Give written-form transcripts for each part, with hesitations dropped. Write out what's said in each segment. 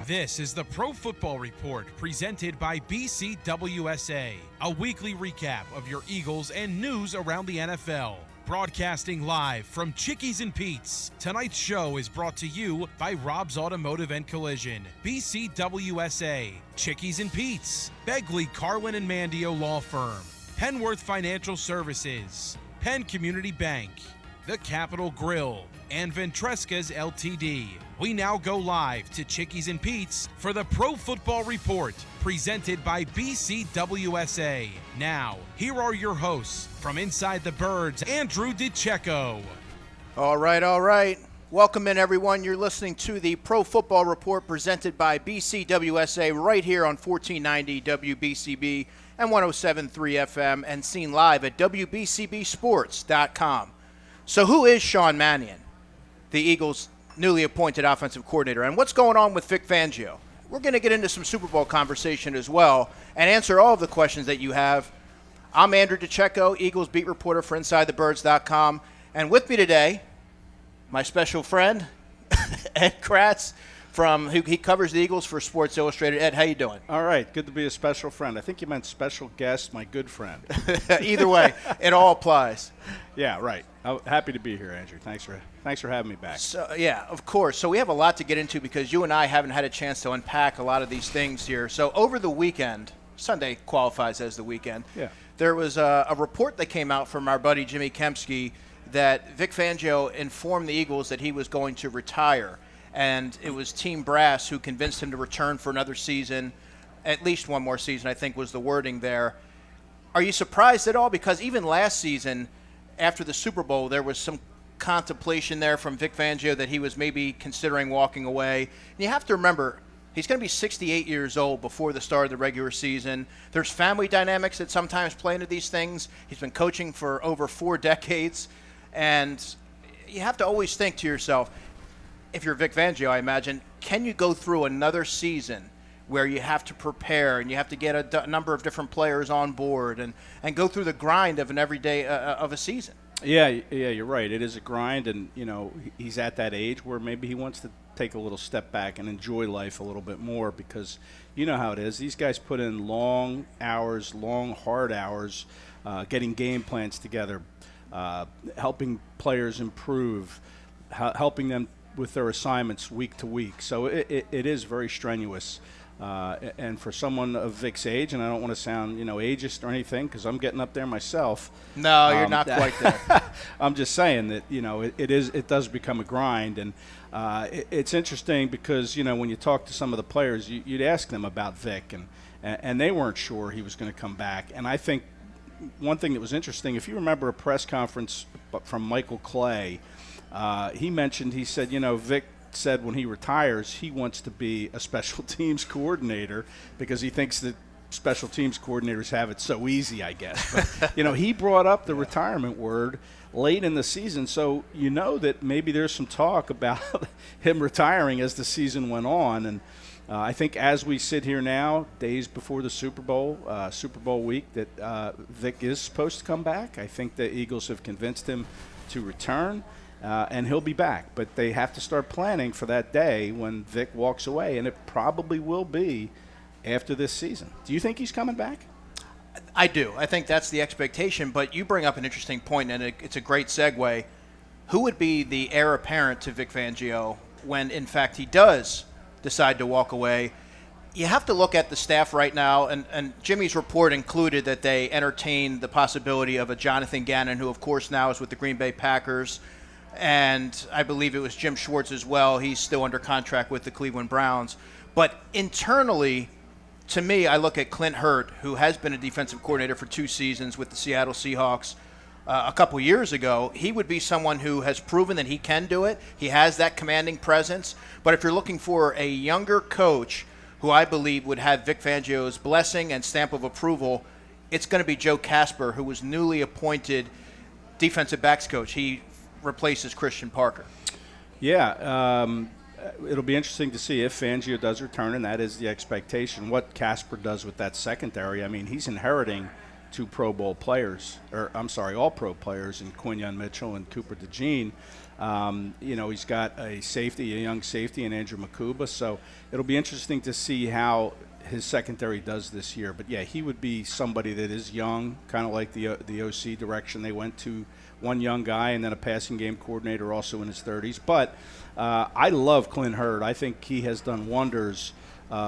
This is the Pro Football Report presented by BCWSA, a weekly recap of your Eagles and news around the NFL. Broadcasting live from Chickies and Pete's, tonight's show is brought to you by Rob's Automotive and Collision, BCWSA, Chickies and Pete's, Begley, Carlin and Mandio Law Firm, Penworth Financial Services, Penn Community Bank, The Capitol Grill, and Ventresca's LTD. We now go live to Chickies and Pete's for the Pro Football Report, presented by BCWSA. Now, here are your hosts from Inside the Birds, Andrew DiCecco. All right. Welcome in, everyone. You're listening to the Pro Football Report presented by BCWSA right here on 1490 WBCB and 107.3 FM and seen live at WBCBsports.com. So who is Sean Mannion, the Eagles' newly appointed offensive coordinator, and what's going on with Vic Fangio? We're going to get into some Super Bowl conversation as well and answer all of the questions that you have. I'm Andrew DiCecco, Eagles beat reporter for InsideTheBirds.com, and with me today, my special friend, Ed Kracz, he covers the Eagles for Sports Illustrated. Ed, how you doing? All right, good to be a special friend. I think you meant special guest, my good friend. Either way, it all applies. Yeah, right. Happy to be here, Andrew. Thanks for having me back. So, yeah, of course. So we have a lot to get into because you and I haven't had a chance to unpack a lot of these things here. So over the weekend, Sunday qualifies as the weekend. Yeah. There was a report that came out from our buddy Jimmy Kempski that Vic Fangio informed the Eagles that he was going to retire. And it was Team Brass who convinced him to return for another season, at least one more season, I think was the wording there. Are you surprised at all? Because even last season, after the Super Bowl, there was some contemplation there from Vic Fangio that he was maybe considering walking away. And you have to remember, he's going to be 68 years old before the start of the regular season. There's family dynamics that sometimes play into these things. He's been coaching for over 4 decades. And you have to always think to yourself, if you're Vic Fangio, I imagine, can you go through another season where you have to prepare and you have to get a number of different players on board and go through the grind of an everyday of a season? Yeah, you're right. It is a grind, and he's at that age where maybe he wants to take a little step back and enjoy life a little bit more, because you know how it is. These guys put in long hours, long hard hours, getting game plans together, helping players improve, helping them with their assignments week to week. So it is very strenuous. And for someone of Vic's age, and I don't want to sound, ageist or anything, because I'm getting up there myself. No, you're not quite there. I'm just saying that, it does become a grind. And it's interesting because, when you talk to some of the players, you'd ask them about Vic, and they weren't sure he was going to come back. And I think one thing that was interesting, if you remember a press conference from Michael Clay, he said, Vic said when he retires, he wants to be a special teams coordinator because he thinks that special teams coordinators have it so easy, I guess. But, he brought up the retirement word late in the season, so that maybe there's some talk about him retiring as the season went on. And I think as we sit here now, days before the Super Bowl week, that Vic is supposed to come back. I think the Eagles have convinced him to return. And he'll be back, but they have to start planning for that day when Vic walks away, and it probably will be after this season. Do you think he's coming back? I do. I think that's the expectation, but you bring up an interesting point, and it's a great segue. Who would be the heir apparent to Vic Fangio when, in fact, he does decide to walk away? You have to look at the staff right now, and Jimmy's report included that they entertained the possibility of a Jonathan Gannon, who, of course, now is with the Green Bay Packers. And I believe it was Jim Schwartz as well. He's still under contract with the Cleveland Browns. But internally, to me, I look at Clint Hurt, who has been a defensive coordinator for 2 seasons with the Seattle Seahawks a couple years ago. He would be someone who has proven that he can do it. He has that commanding presence. But if you're looking for a younger coach who I believe would have Vic Fangio's blessing and stamp of approval, it's going to be Joe Casper, who was newly appointed defensive backs coach. He replaces Christian Parker. Yeah, it'll be interesting to see if Fangio does return, and that is the expectation. What Casper does with that secondary, I mean, he's inheriting two Pro Bowl players, All-Pro players in Quinyon Mitchell and Cooper DeJean. He's got a young safety in Andrew Makuba, so it'll be interesting to see how his secondary does this year. But yeah, he would be somebody that is young, kind of like the OC direction they went to, one young guy and then a passing game coordinator also in his 30s. But I love Clint Hurtt. I think he has done wonders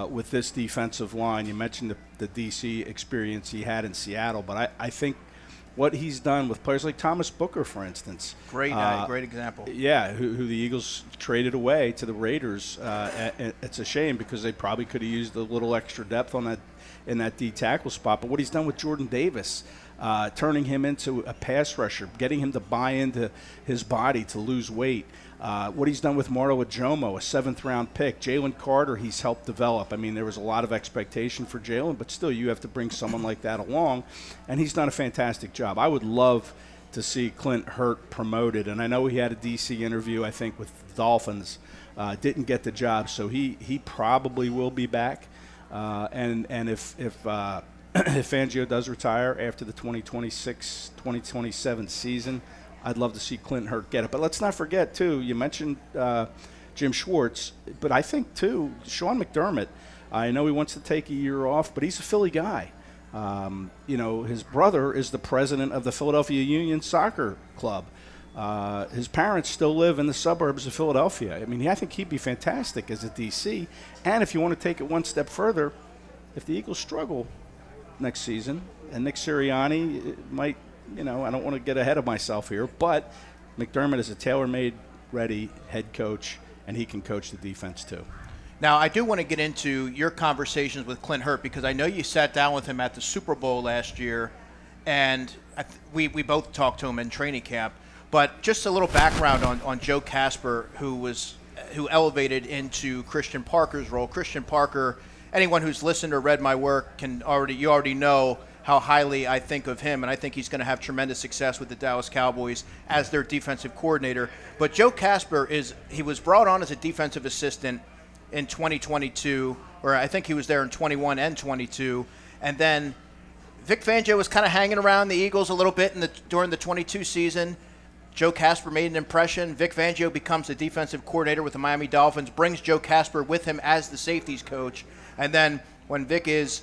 with this defensive line. You mentioned the DC experience he had in Seattle, but I think what he's done with players like Thomas Booker, for instance. Great example. Yeah, who the Eagles traded away to the Raiders. It's a shame because they probably could have used a little extra depth in that D tackle spot. But what he's done with Jordan Davis, turning him into a pass rusher, getting him to buy into his body to lose weight. What he's done with Marlo Ajomo, a 7th-round pick. Jalen Carter, he's helped develop. I mean, there was a lot of expectation for Jalen, but still you have to bring someone like that along, and he's done a fantastic job. I would love to see Clint Hurtt promoted, and I know he had a D.C. interview, I think, with the Dolphins. Didn't get the job, so he probably will be back. And if Fangio does retire after the 2026-2027 season, I'd love to see Clint Hurtt get it. But let's not forget, too, you mentioned Jim Schwartz, but I think, too, Sean McDermott, I know he wants to take a year off, but he's a Philly guy. His brother is the president of the Philadelphia Union Soccer Club. His parents still live in the suburbs of Philadelphia. I mean, I think he'd be fantastic as a DC. And if you want to take it one step further, if the Eagles struggle next season, and Nick Sirianni might – I don't want to get ahead of myself here, but McDermott is a tailor-made, ready head coach, and he can coach the defense too. Now, I do want to get into your conversations with Clint Hurtt because I know you sat down with him at the Super Bowl last year, and we both talked to him in training camp. But just a little background on Joe Casper, who elevated into Christian Parker's role. Christian Parker, anyone who's listened or read my work you already know how highly I think of him, and I think he's going to have tremendous success with the Dallas Cowboys as their defensive coordinator. But Joe Casper he was brought on as a defensive assistant in 2022, or I think he was there in 21 and 22, and then Vic Fangio was kind of hanging around the Eagles a little bit during the 22 season. Joe Casper made an impression. Vic Fangio becomes the defensive coordinator with the Miami Dolphins, brings Joe Casper with him as the safeties coach, and then when Vic is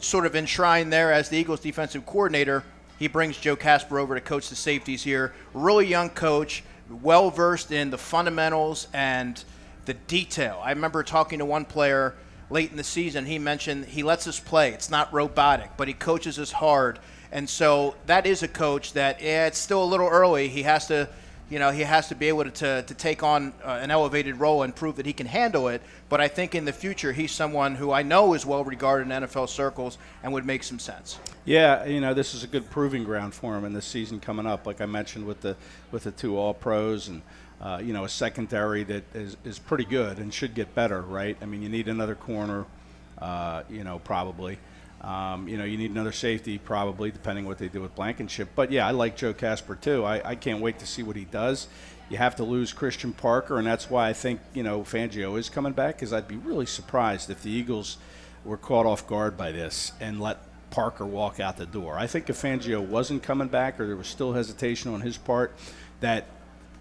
sort of enshrined there as the Eagles defensive coordinator, he brings Joe Casper over to coach the safeties here. Really young coach, well-versed in the fundamentals and the detail. I remember talking to one player late in the season. He mentioned he lets us play. It's not robotic, but he coaches us hard. And so that is a coach that, it's still a little early. He has to be able to take on an elevated role and prove that he can handle it. But I think in the future, he's someone who I know is well regarded in NFL circles and would make some sense. Yeah, this is a good proving ground for him in this season coming up. Like I mentioned with the two All-Pros and a secondary that is pretty good and should get better, right? I mean, you need another corner, probably. You need another safety probably, depending what they do with Blankenship. But, yeah, I like Joe Casper too. I can't wait to see what he does. You have to lose Christian Parker, and that's why I think, Fangio is coming back, because I'd be really surprised if the Eagles were caught off guard by this and let Parker walk out the door. I think if Fangio wasn't coming back or there was still hesitation on his part, that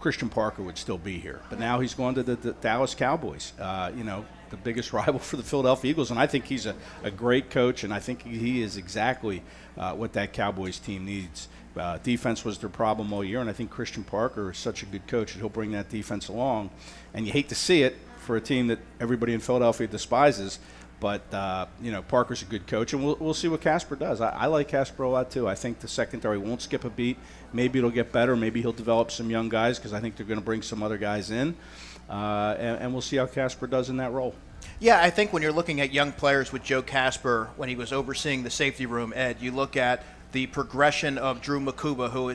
Christian Parker would still be here. But now he's going to the Dallas Cowboys, the biggest rival for the Philadelphia Eagles, and I think he's a great coach, and I think he is exactly what that Cowboys team needs. Defense was their problem all year, and I think Christian Parker is such a good coach that he'll bring that defense along. And you hate to see it for a team that everybody in Philadelphia despises, but Parker's a good coach, and we'll see what Casper does. I like Casper a lot too. I think the secondary won't skip a beat. Maybe it'll get better. Maybe he'll develop some young guys, because I think they're going to bring some other guys in. And we'll see how Casper does in that role. Yeah, I think when you're looking at young players with Joe Casper, when he was overseeing the safety room, Ed, you look at the progression of Drew Makuba, who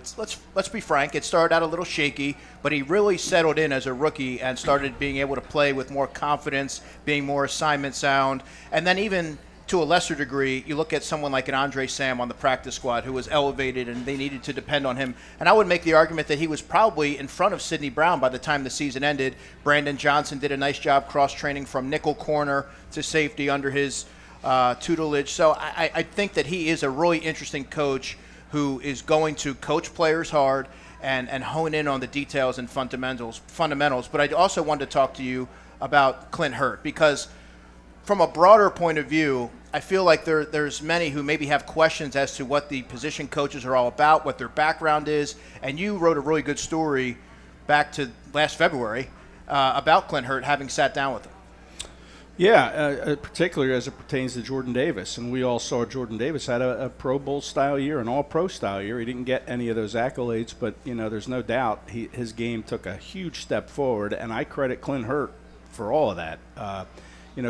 let's be frank, it started out a little shaky, but he really settled in as a rookie and started being able to play with more confidence, being more assignment sound, and then even to a lesser degree, you look at someone like an Andre Sam on the practice squad who was elevated and they needed to depend on him. And I would make the argument that he was probably in front of Sidney Brown by the time the season ended. Brandon Johnson did a nice job cross-training from nickel corner to safety under his tutelage. So I think that he is a really interesting coach who is going to coach players hard and hone in on the details and fundamentals. But I also wanted to talk to you about Clint Hurt, because from a broader point of view, I feel like there's many who maybe have questions as to what the position coaches are all about, what their background is. And you wrote a really good story back to last February about Clint Hurt, having sat down with him. Yeah, particularly as it pertains to Jordan Davis. And we all saw Jordan Davis had a Pro Bowl style year, an all-pro style year. He didn't get any of those accolades, but, there's no doubt his game took a huge step forward, and I credit Clint Hurt for all of that.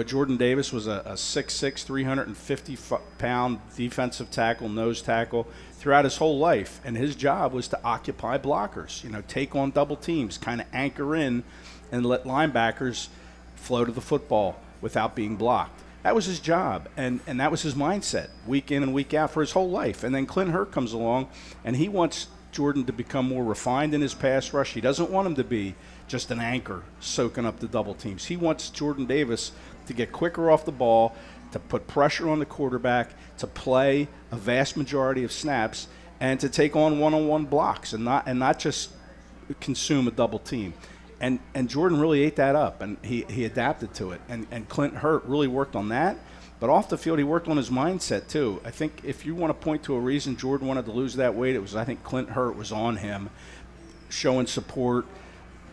Jordan Davis was a 6'6", 350-pound defensive tackle, nose tackle, throughout his whole life. And his job was to occupy blockers, take on double teams, kind of anchor in and let linebackers flow to the football without being blocked. That was his job, and that was his mindset week in and week out for his whole life. And then Clint Hurt comes along, and he wants Jordan to become more refined in his pass rush. He doesn't want him to be just an anchor soaking up the double teams. He wants Jordan Davis to get quicker off the ball, to put pressure on the quarterback, to play a vast majority of snaps, and to take on one-on-one blocks and not just consume a double team. And Jordan really ate that up, and he adapted to it. And Clint Hurt really worked on that. But off the field, he worked on his mindset, too. I think if you want to point to a reason Jordan wanted to lose that weight, it was, I think, Clint Hurt was on him, showing support,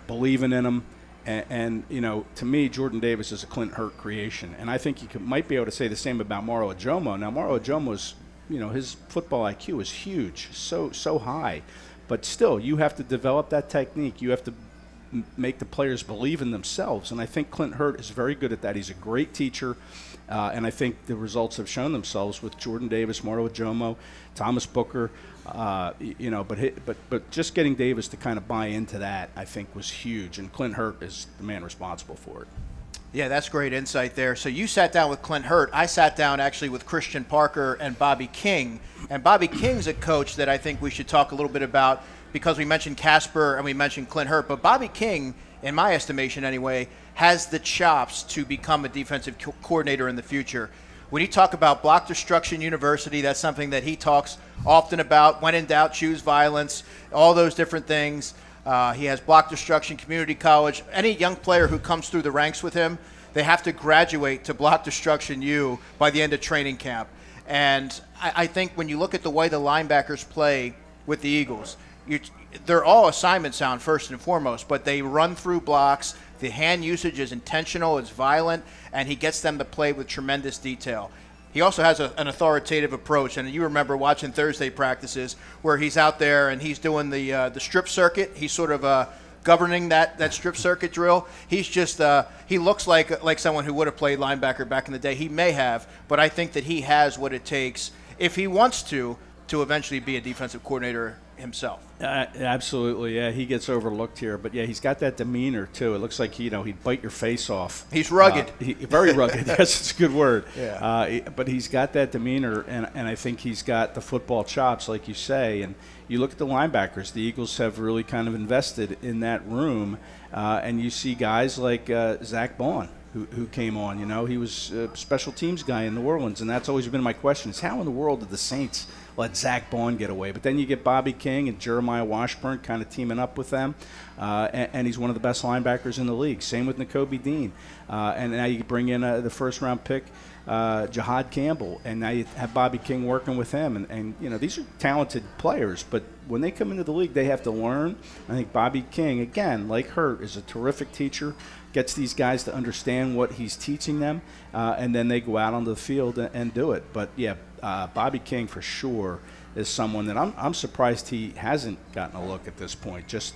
believing in him. And to me, Jordan Davis is a Clint Hurt creation. And I think you might be able to say the same about Maro Ajomo. Now, Maro Ajomo's, his football IQ is huge, so high. But still, you have to develop that technique. You have to make the players believe in themselves, and I think Clint Hurt is very good at that. He's a great teacher, and I think the results have shown themselves with Jordan Davis, Maro Ajomo, Thomas Booker, but just getting Davis to kind of buy into that, I think, was huge, and Clint Hurt is the man responsible for it. Yeah, that's great insight there. So you sat down with Clint Hurt. I sat down actually with Christian Parker and Bobby King, and Bobby King's a coach that I think we should talk a little bit about, because we mentioned Casper and we mentioned Clint Hurt, but Bobby King, in my estimation anyway, has the chops to become a defensive coordinator in the future. When you talk about block destruction university, that's something that he talks often about. When in doubt, choose violence, all those different things. He has block destruction community college. Any young player who comes through the ranks with him, they have to graduate to block destruction U by the end of training camp. And I think when you look at the way the linebackers play with the Eagles, they're all assignment sound first and foremost, but they run through blocks. The hand usage is intentional, it's violent, and he gets them to play with tremendous detail. He also has an authoritative approach, and you remember watching Thursday practices where he's out there and he's doing the strip circuit. He's sort of governing that strip circuit drill. He's just he looks like someone who would have played linebacker back in the day. He may have, but I think that he has what it takes, if he wants to eventually be a defensive coordinator himself. Absolutely, yeah. He gets overlooked here, but yeah, he's got that demeanor too. It looks like he'd bite your face off. He's rugged. Very rugged. Yes, it's a good word. Yeah. But he's got that demeanor, and I think he's got the football chops, like you say. And you look at the linebackers. The Eagles have really kind of invested in that room, and you see guys like Zach Bond, who came on. He was a special teams guy in New Orleans, and that's always been my question: is how in the world did the Saints let Zach Bond get away? But then you get Bobby King and Jeremiah Washburn kind of teaming up with them, and he's one of the best linebackers in the league. Same with Nakobe Dean. And now you bring in the first-round pick, Jahad Campbell, and now you have Bobby King working with him. And these are talented players, but when they come into the league, they have to learn. I think Bobby King, again, like Hurt, is a terrific teacher, gets these guys to understand what he's teaching them, and then they go out onto the field and do it. But, yeah, Bobby King for sure is someone that I'm surprised he hasn't gotten a look at this point, just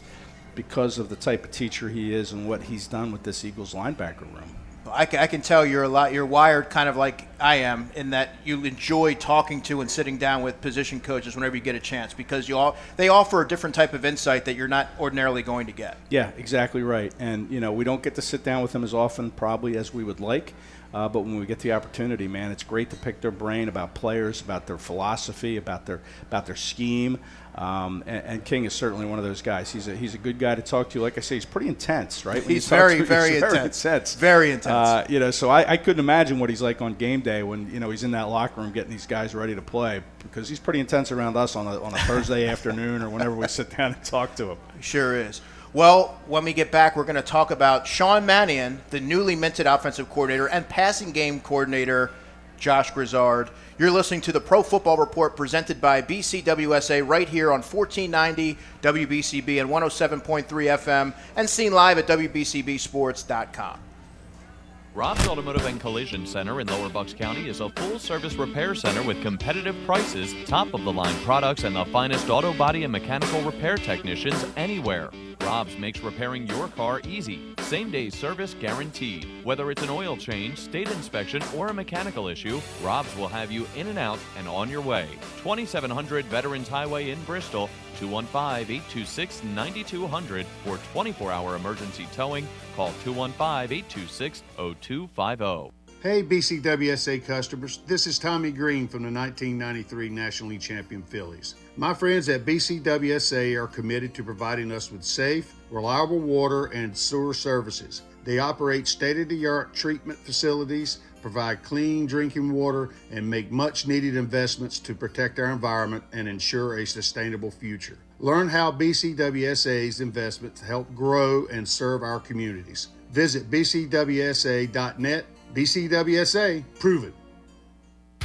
because of the type of teacher he is and what he's done with this Eagles linebacker room. I can tell you're wired kind of like I am, in that you enjoy talking to and sitting down with position coaches whenever you get a chance, because they offer a different type of insight that you're not ordinarily going to get. Yeah, exactly right. And, we don't get to sit down with them as often probably as we would like. But when we get the opportunity, man, it's great to pick their brain about players, about their philosophy, about their scheme. And King is certainly one of those guys. He's a good guy to talk to. Like I say, he's pretty intense, right? He's very intense. Very intense. Very intense. So I couldn't imagine what he's like on game day. day when, you know, he's in that locker room getting these guys ready to play, because he's pretty intense around us on a Thursday afternoon or whenever we sit down and talk to him. He sure is. Well, when we get back, we're going to talk about Sean Mannion, the newly minted offensive coordinator, and passing game coordinator Josh Grizzard. You're listening to the Pro Football Report presented by BCWSA right here on 1490 WBCB and 107.3 FM, and seen live at WBCBsports.com. Rob's Automotive and Collision Center in Lower Bucks County is a full-service repair center with competitive prices, top-of-the-line products, and the finest auto body and mechanical repair technicians anywhere. Rob's makes repairing your car easy. Same-day service guaranteed. Whether it's an oil change, state inspection, or a mechanical issue, Rob's will have you in and out and on your way. 2700 Veterans Highway in Bristol, 215-826-9200 for 24-hour emergency towing. Call 215-826-0250. Hey BCWSA customers, this is Tommy Green from the 1993 National League champion Phillies. My friends at BCWSA are committed to providing us with safe, reliable water and sewer services. They operate state-of-the-art treatment facilities, provide clean drinking water, and make much-needed investments to protect our environment and ensure a sustainable future. Learn how BCWSA's investments help grow and serve our communities. Visit bcwsa.net. BCWSA, prove it.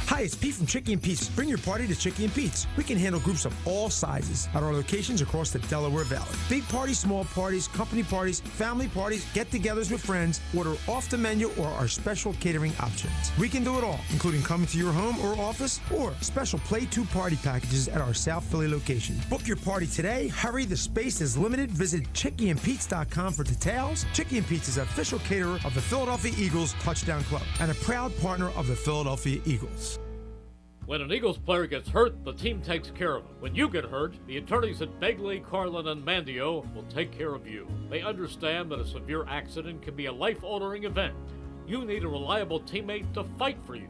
Hi, it's Pete from Chicky and Pete's. Bring your party to Chicky and Pete's. We can handle groups of all sizes at our locations across the Delaware Valley. Big parties, small parties, company parties, family parties, get-togethers with friends. Order off the menu or our special catering options. We can do it all, including coming to your home or office or special Play 2 party packages at our South Philly location. Book your party today. Hurry, the space is limited. Visit chickyandpete's.com for details. Chicky and Pete's is official caterer of the Philadelphia Eagles Touchdown Club and a proud partner of the Philadelphia Eagles. When an Eagles player gets hurt, the team takes care of him. When you get hurt, the attorneys at Begley, Carlin, and Mandio will take care of you. They understand that a severe accident can be a life-altering event. You need a reliable teammate to fight for you.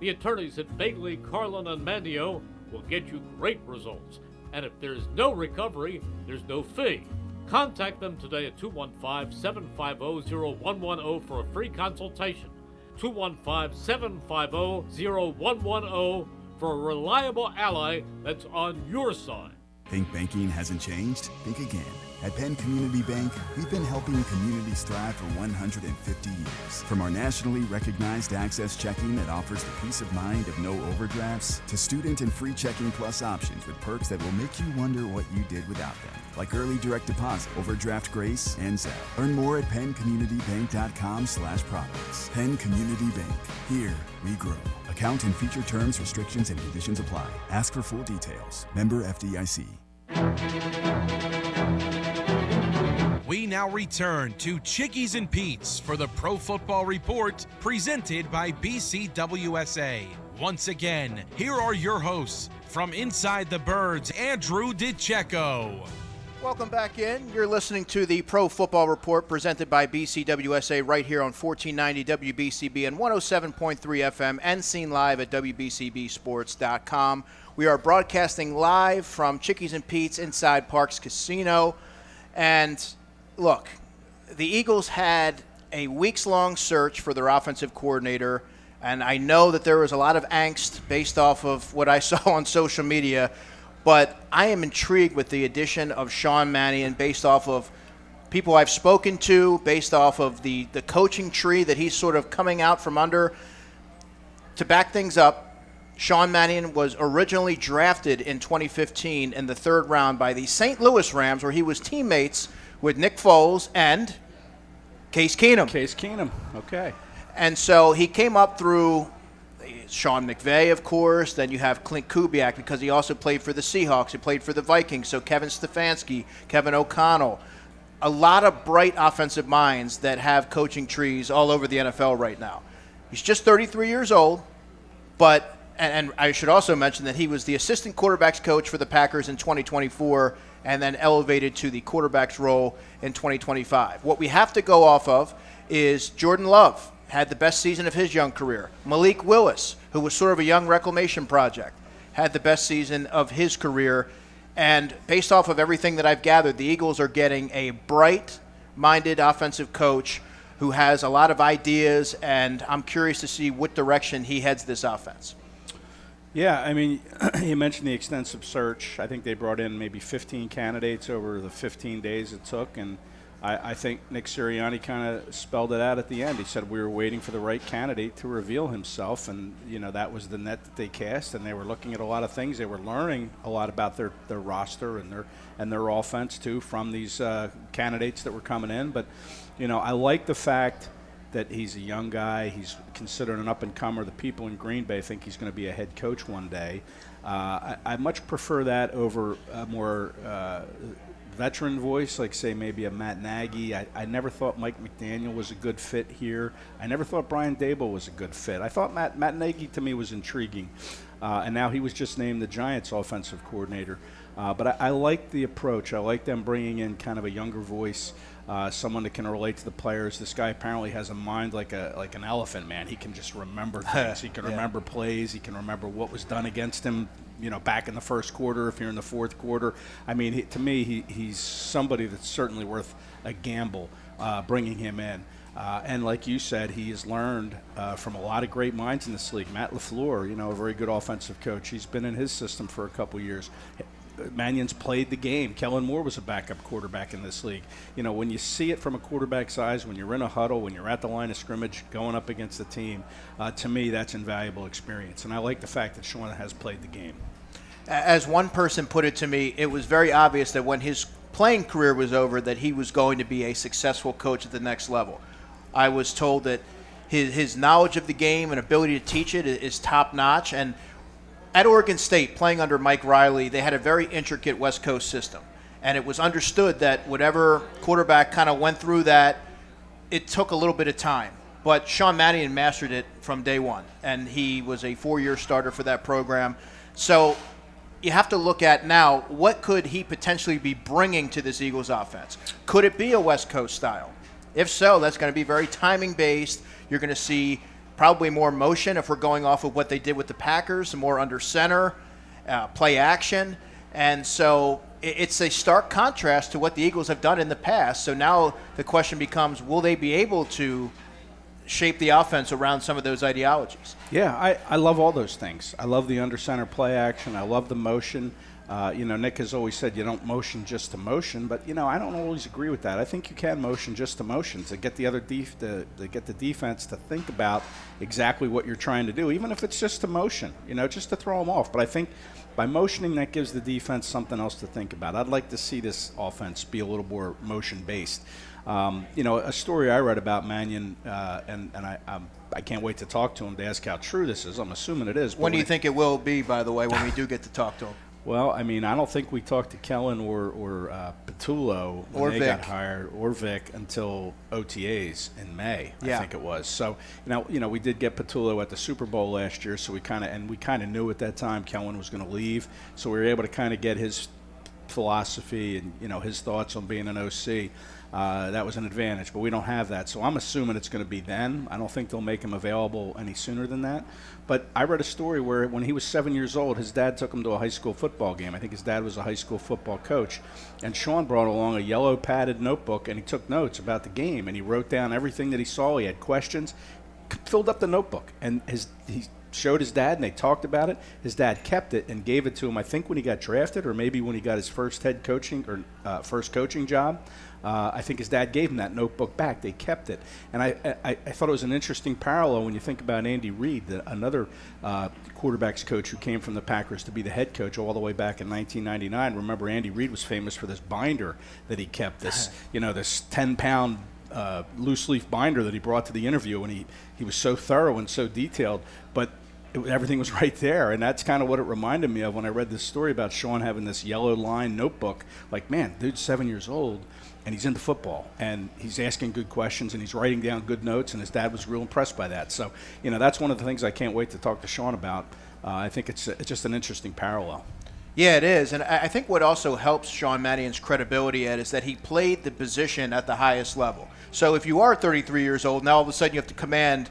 The attorneys at Begley, Carlin, and Mandio will get you great results. And if there's no recovery, there's no fee. Contact them today at 215-750-0110 for a free consultation. 215-750-0110 for a reliable ally that's on your side. Think banking hasn't changed? Think again. At Penn Community Bank, we've been helping communities thrive for 150 years. From our nationally recognized Access Checking that offers the peace of mind of no overdrafts, to student and free checking plus options with perks that will make you wonder what you did without them, like early direct deposit, overdraft grace, and Zelle. Learn more at penncommunitybank.com/products. Penn Community Bank. Here we grow. Account and feature terms, restrictions, and conditions apply. Ask for full details. Member FDIC. We now return to Chickies and Pete's for the Pro Football Report presented by BCWSA. Once again, here are your hosts from Inside the Birds, Andrew DiCecco. Welcome back in. You're listening to the Pro Football Report presented by BCWSA right here on 1490 WBCB and 107.3 FM and seen live at WBCBsports.com. We are broadcasting live from Chickies and Pete's inside Parks Casino. And look, the Eagles had a weeks-long search for their offensive coordinator, and I know that there was a lot of angst based off of what I saw on social media, but I am intrigued with the addition of Sean Mannion based off of people I've spoken to, based off of the coaching tree that he's sort of coming out from under. To back things up, Sean Mannion was originally drafted in 2015 in the third round by the St. Louis Rams, where he was teammates with Nick Foles and Case Keenum. Case Keenum, okay. And so he came up through Sean McVay, of course. Then you have Clint Kubiak because he also played for the Seahawks. He played for the Vikings. So Kevin Stefanski, Kevin O'Connell. A lot of bright offensive minds that have coaching trees all over the NFL right now. He's just 33 years old, but and I should also mention that he was the assistant quarterbacks coach for the Packers in 2024 and then elevated to the quarterback's role in 2025. What we have to go off of is Jordan Love had the best season of his young career. Malik Willis, who was sort of a young reclamation project, had the best season of his career. And based off of everything that I've gathered, the Eagles are getting a bright-minded offensive coach who has a lot of ideas, and I'm curious to see what direction he heads this offense. Yeah, I mean, you mentioned the extensive search. I think they brought in maybe 15 candidates over the 15 days it took, and I think Nick Sirianni kind of spelled it out at the end. He said we were waiting for the right candidate to reveal himself, and that was the net that they cast. And they were looking at a lot of things. They were learning a lot about their roster and their offense too from these candidates that were coming in. But I like the fact that he's a young guy. He's considered an up-and-comer. The people in Green Bay think he's going to be a head coach one day. I much prefer that over a more veteran voice, like, say, maybe a Matt Nagy. I never thought Mike McDaniel was a good fit here. I never thought Brian Daboll was a good fit. I thought Matt Nagy, to me, was intriguing. And now he was just named the Giants' offensive coordinator. But I like the approach. I like them bringing in kind of a younger voice, someone that can relate to the players. This guy apparently has a mind like an elephant, man. He can just remember things. He can remember plays. He can remember what was done against him, back in the first quarter, if you're in the fourth quarter. I mean, to me, he's somebody that's certainly worth a gamble, bringing him in. And like you said, he has learned from a lot of great minds in this league. Matt LaFleur, a very good offensive coach. He's been in his system for a couple years. Mannion's played the game. Kellen Moore was a backup quarterback in this league. When you see it from a quarterback's eyes, when you're in a huddle, when you're at the line of scrimmage going up against the team, to me, that's invaluable experience. And I like the fact that Sean has played the game. As one person put it to me, it was very obvious that when his playing career was over that he was going to be a successful coach at the next level. I was told that his knowledge of the game and ability to teach it is top-notch. And at Oregon State, playing under Mike Riley, they had a very intricate West Coast system. And it was understood that whatever quarterback kind of went through that, it took a little bit of time. But Sean Mannion mastered it from day one, and he was a 4-year starter for that program. So you have to look at now, what could he potentially be bringing to this Eagles offense? Could it be a West Coast style? If so, that's going to be very timing-based. You're going to see probably more motion if we're going off of what they did with the Packers, more under center, play action. And so it's a stark contrast to what the Eagles have done in the past. So now the question becomes, will they be able to shape the offense around some of those ideologies? Yeah, I love all those things. I love the under center play action. I love the motion. Nick has always said you don't motion just to motion, but I don't always agree with that. I think you can motion just to motion to get the other to get the defense to think about exactly what you're trying to do, even if it's just to motion, just to throw them off. But I think by motioning, that gives the defense something else to think about. I'd like to see this offense be a little more motion based. A story I read about Mannion, and I can't wait to talk to him to ask how true this is. I'm assuming it is. When do you think it will be, by the way, when we do get to talk to him? Well, I mean, I don't think we talked to Kellen or Petullo when they got hired, or Vic, until OTAs in May, I think it was. So, we did get Petullo at the Super Bowl last year, so we kind of knew at that time Kellen was going to leave, so we were able to kind of get his philosophy and his thoughts on being an OC. That was an advantage, but we don't have that. So I'm assuming it's going to be then. I don't think they'll make him available any sooner than that. But I read a story where when he was 7 years old, his dad took him to a high school football game. I think his dad was a high school football coach. And Sean brought along a yellow padded notebook, and he took notes about the game, and he wrote down everything that he saw. He had questions, filled up the notebook, and he showed his dad, and they talked about it. His dad kept it and gave it to him, I think, when he got drafted, or maybe when he got his first head coaching or first coaching job. I think his dad gave him that notebook back. They kept it. And I thought it was an interesting parallel when you think about Andy Reid, another quarterback's coach who came from the Packers to be the head coach all the way back in 1999. Remember, Andy Reid was famous for this binder that he kept, this 10-pound loose leaf binder that he brought to the interview, and he was so thorough and so detailed, but everything was right there. And that's kind of what it reminded me of when I read this story about Sean having this yellow line notebook. Like, man, dude's 7 years old, and he's into football, and he's asking good questions, and he's writing down good notes, and his dad was real impressed by that. So, that's one of the things I can't wait to talk to Sean about. I think it's just an interesting parallel. Yeah, it is. And I think what also helps Sean Mannion's credibility, Ed, is that he played the position at the highest level. So if you are 33 years old, now all of a sudden you have to command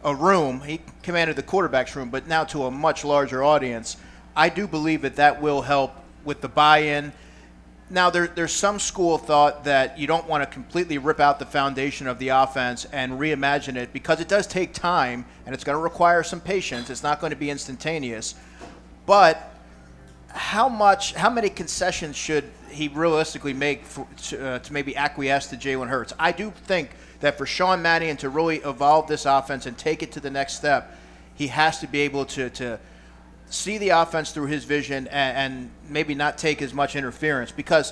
a room. He commanded the quarterback's room, but now to a much larger audience. I do believe that will help with the buy-in. Now, there's some school of thought that you don't want to completely rip out the foundation of the offense and reimagine it because it does take time and it's going to require some patience. It's not going to be instantaneous. But how many concessions should he realistically make to maybe acquiesce to Jalen Hurts? I do think that for Sean Mannion to really evolve this offense and take it to the next step, he has to be able to see the offense through his vision and maybe not take as much interference, because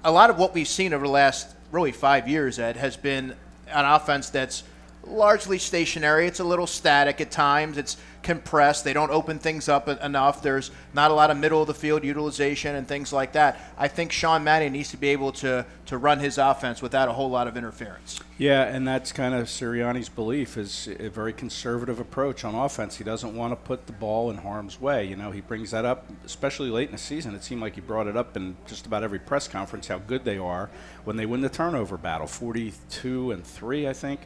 a lot of what we've seen over the last really 5 years, Ed, has been an offense that's largely stationary. It's a little static at times. It's compressed. They don't open things up enough. There's not a lot of middle of the field utilization and things like that. I think Sean Mannion needs to be able to run his offense without a whole lot of interference. Yeah, and that's kind of Sirianni's belief, is a very conservative approach on offense. He doesn't want to put the ball in harm's way. You know, he brings that up, especially late in the season. It seemed like he brought it up in just about every press conference, how good they are when they win the turnover battle, 42-3, I think.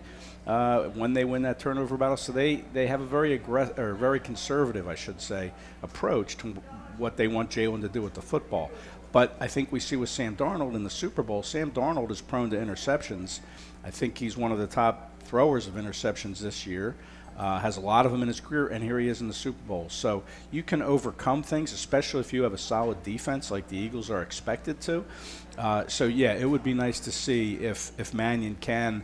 When they win that turnover battle. So they have a very very conservative, I should say, approach to what they want Jalen to do with the football. But I think we see with Sam Darnold in the Super Bowl, Sam Darnold is prone to interceptions. I think he's one of the top throwers of interceptions this year, has a lot of them in his career, and here he is in the Super Bowl. So you can overcome things, especially if you have a solid defense like the Eagles are expected to. So, yeah, it would be nice to see if Mannion can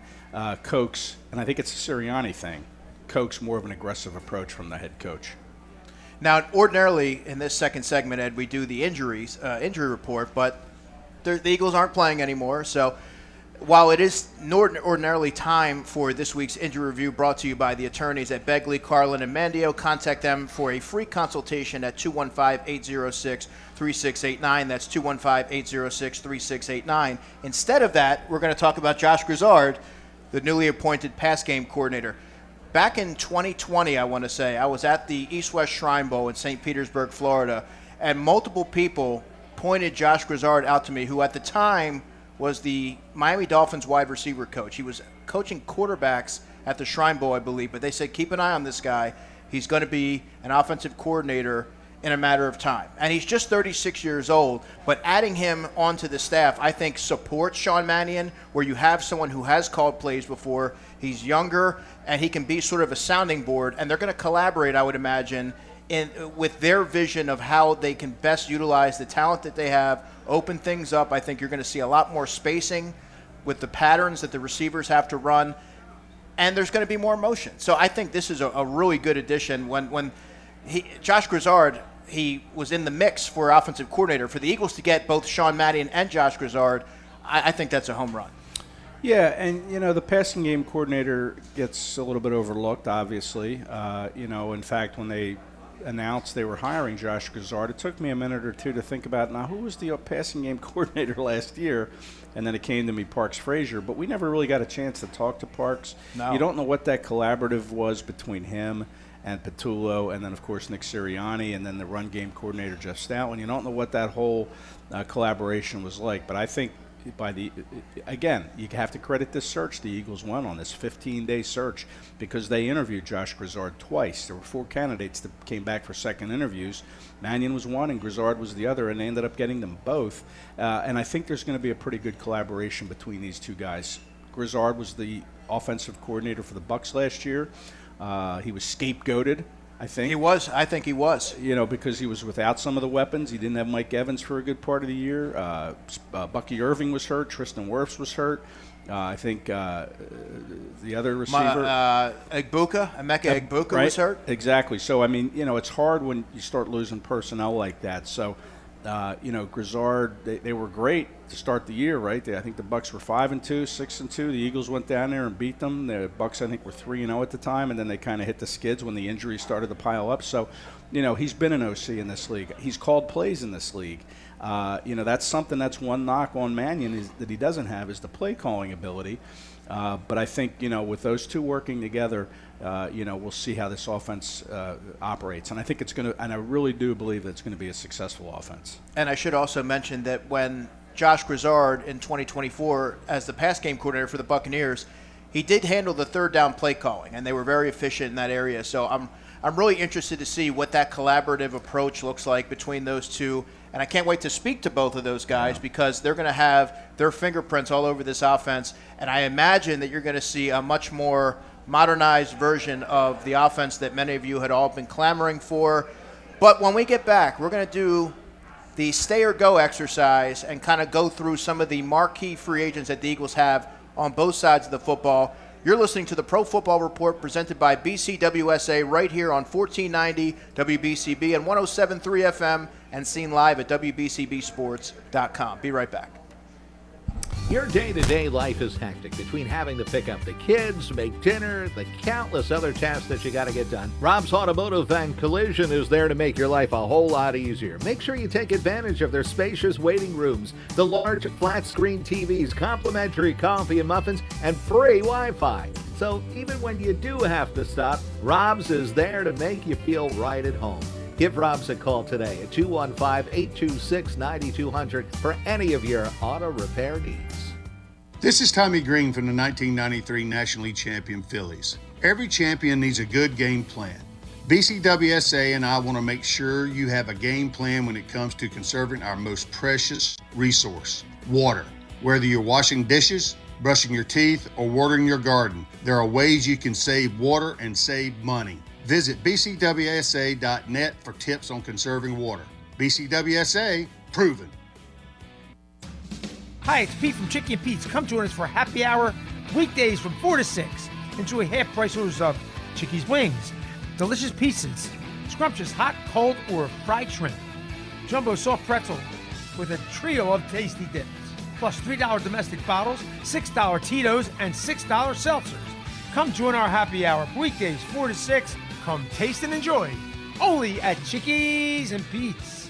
coax, and I think it's a Sirianni thing, coax more of an aggressive approach from the head coach. Now, ordinarily in this second segment, Ed, we do the injury report, but the Eagles aren't playing anymore. So while it is ordinarily time for this week's injury review, brought to you by the attorneys at Begley, Carlin, and Mandio, contact them for a free consultation at 215-806-3689. That's 215-806-3689. Instead of that, we're going to talk about Josh Grizzard, the newly appointed pass game coordinator. Back in 2020, I want to say, I was at the East-West Shrine Bowl in St. Petersburg, Florida, and multiple people pointed Josh Grizzard out to me, who at the time was the Miami Dolphins wide receiver coach. He was coaching quarterbacks at the Shrine Bowl, I believe, but they said, keep an eye on this guy. He's going to be an offensive coordinator in a matter of time. And he's just 36 years old, but adding him onto the staff, I think, supports Sean Mannion, where you have someone who has called plays before. He's younger, and he can be sort of a sounding board, and they're going to collaborate, I would imagine, with their vision of how they can best utilize the talent that they have, open things up. I think you're going to see a lot more spacing with the patterns that the receivers have to run, and there's going to be more motion. So I think this is a really good addition. When Josh Grizzard, he was in the mix for offensive coordinator. For the Eagles to get both Sean Mannion and Josh Grizzard, I think that's a home run. Yeah, and, you know, the passing game coordinator gets a little bit overlooked, obviously. In fact, when they announced they were hiring Josh Grizzard, it took me a minute or two to think about, now, who was the passing game coordinator last year? And then it came to me, Parks Frazier. But we never really got a chance to talk to Parks. No. You don't know what that collaborative was between him and Patullo, and then, of course, Nick Sirianni, and then the run game coordinator, Jeff Stoutland. You don't know what that whole collaboration was like. But I think again, you have to credit this search the Eagles went on, this 15-day search, because they interviewed Josh Grizzard twice. There were 4 candidates that came back for second interviews. Mannion was one and Grizzard was the other, and they ended up getting them both. And I think there's going to be a pretty good collaboration between these two guys. Grizzard was the offensive coordinator for the Bucs last year. He was scapegoated, I think. I think he was. You know, because he was without some of the weapons. He didn't have Mike Evans for a good part of the year. Bucky Irving was hurt. Tristan Wirfs was hurt. I think the other receiver. Emeka Egbuka was hurt. Exactly. So, I mean, you know, it's hard when you start losing personnel like that. So, Grizzard, they were great to start the year, right? I think the Bucs were 5-2, 6-2. The Eagles went down there and beat them. The Bucs, I think, were 3-0 at the time, and then they kind of hit the skids when the injuries started to pile up. So, you know, he's been an OC in this league. He's called plays in this league. That's something that's one knock on Mannion is that he doesn't have is the play calling ability. But I think, with those two working together, we'll see how this offense operates. And I think it's going to, and I really do believe that it's going to be a successful offense. And I should also mention that when Josh Grizzard in 2024 as the pass game coordinator for the Buccaneers, he did handle the third down play calling, and they were very efficient in that area. So I'm really interested to see what that collaborative approach looks like between those two. And I can't wait to speak to both of those guys because they're going to have their fingerprints all over this offense. And I imagine that you're going to see a much more modernized version of the offense that many of you had all been clamoring for. But when we get back, we're going to do the stay or go exercise and kind of go through some of the marquee free agents that the Eagles have on both sides of the football. You're listening to the Pro Football Report presented by BCWSA right here on 1490 WBCB and 107.3 FM and seen live at WBCBsports.com. Be right back. Your day-to-day life is hectic between having to pick up the kids, make dinner, the countless other tasks that you got to get done. Rob's Automotive and Collision is there to make your life a whole lot easier. Make sure you take advantage of their spacious waiting rooms, the large flat-screen TVs, complimentary coffee and muffins, and free Wi-Fi. So even when you do have to stop, Rob's is there to make you feel right at home. Give Rob's a call today at 215-826-9200 for any of your auto repair needs. This is Tommy Green from the 1993 National League champion Phillies. Every champion needs a good game plan. BCWSA and I want to make sure you have a game plan when it comes to conserving our most precious resource, water. Whether you're washing dishes, brushing your teeth, or watering your garden, there are ways you can save water and save money. Visit bcwsa.net for tips on conserving water. BCWSA, proven. Hi, it's Pete from Chicky and Pete's. Come join us for a happy hour weekdays from 4 to 6. Enjoy half-price orders of Chicky's wings, delicious pizzas, scrumptious hot, cold, or fried shrimp, jumbo soft pretzel with a trio of tasty dips, plus $3 domestic bottles, $6 Tito's, and $6 seltzers. Come join our happy hour weekdays 4 to 6. Come taste and enjoy, only at Chickies and Pete's.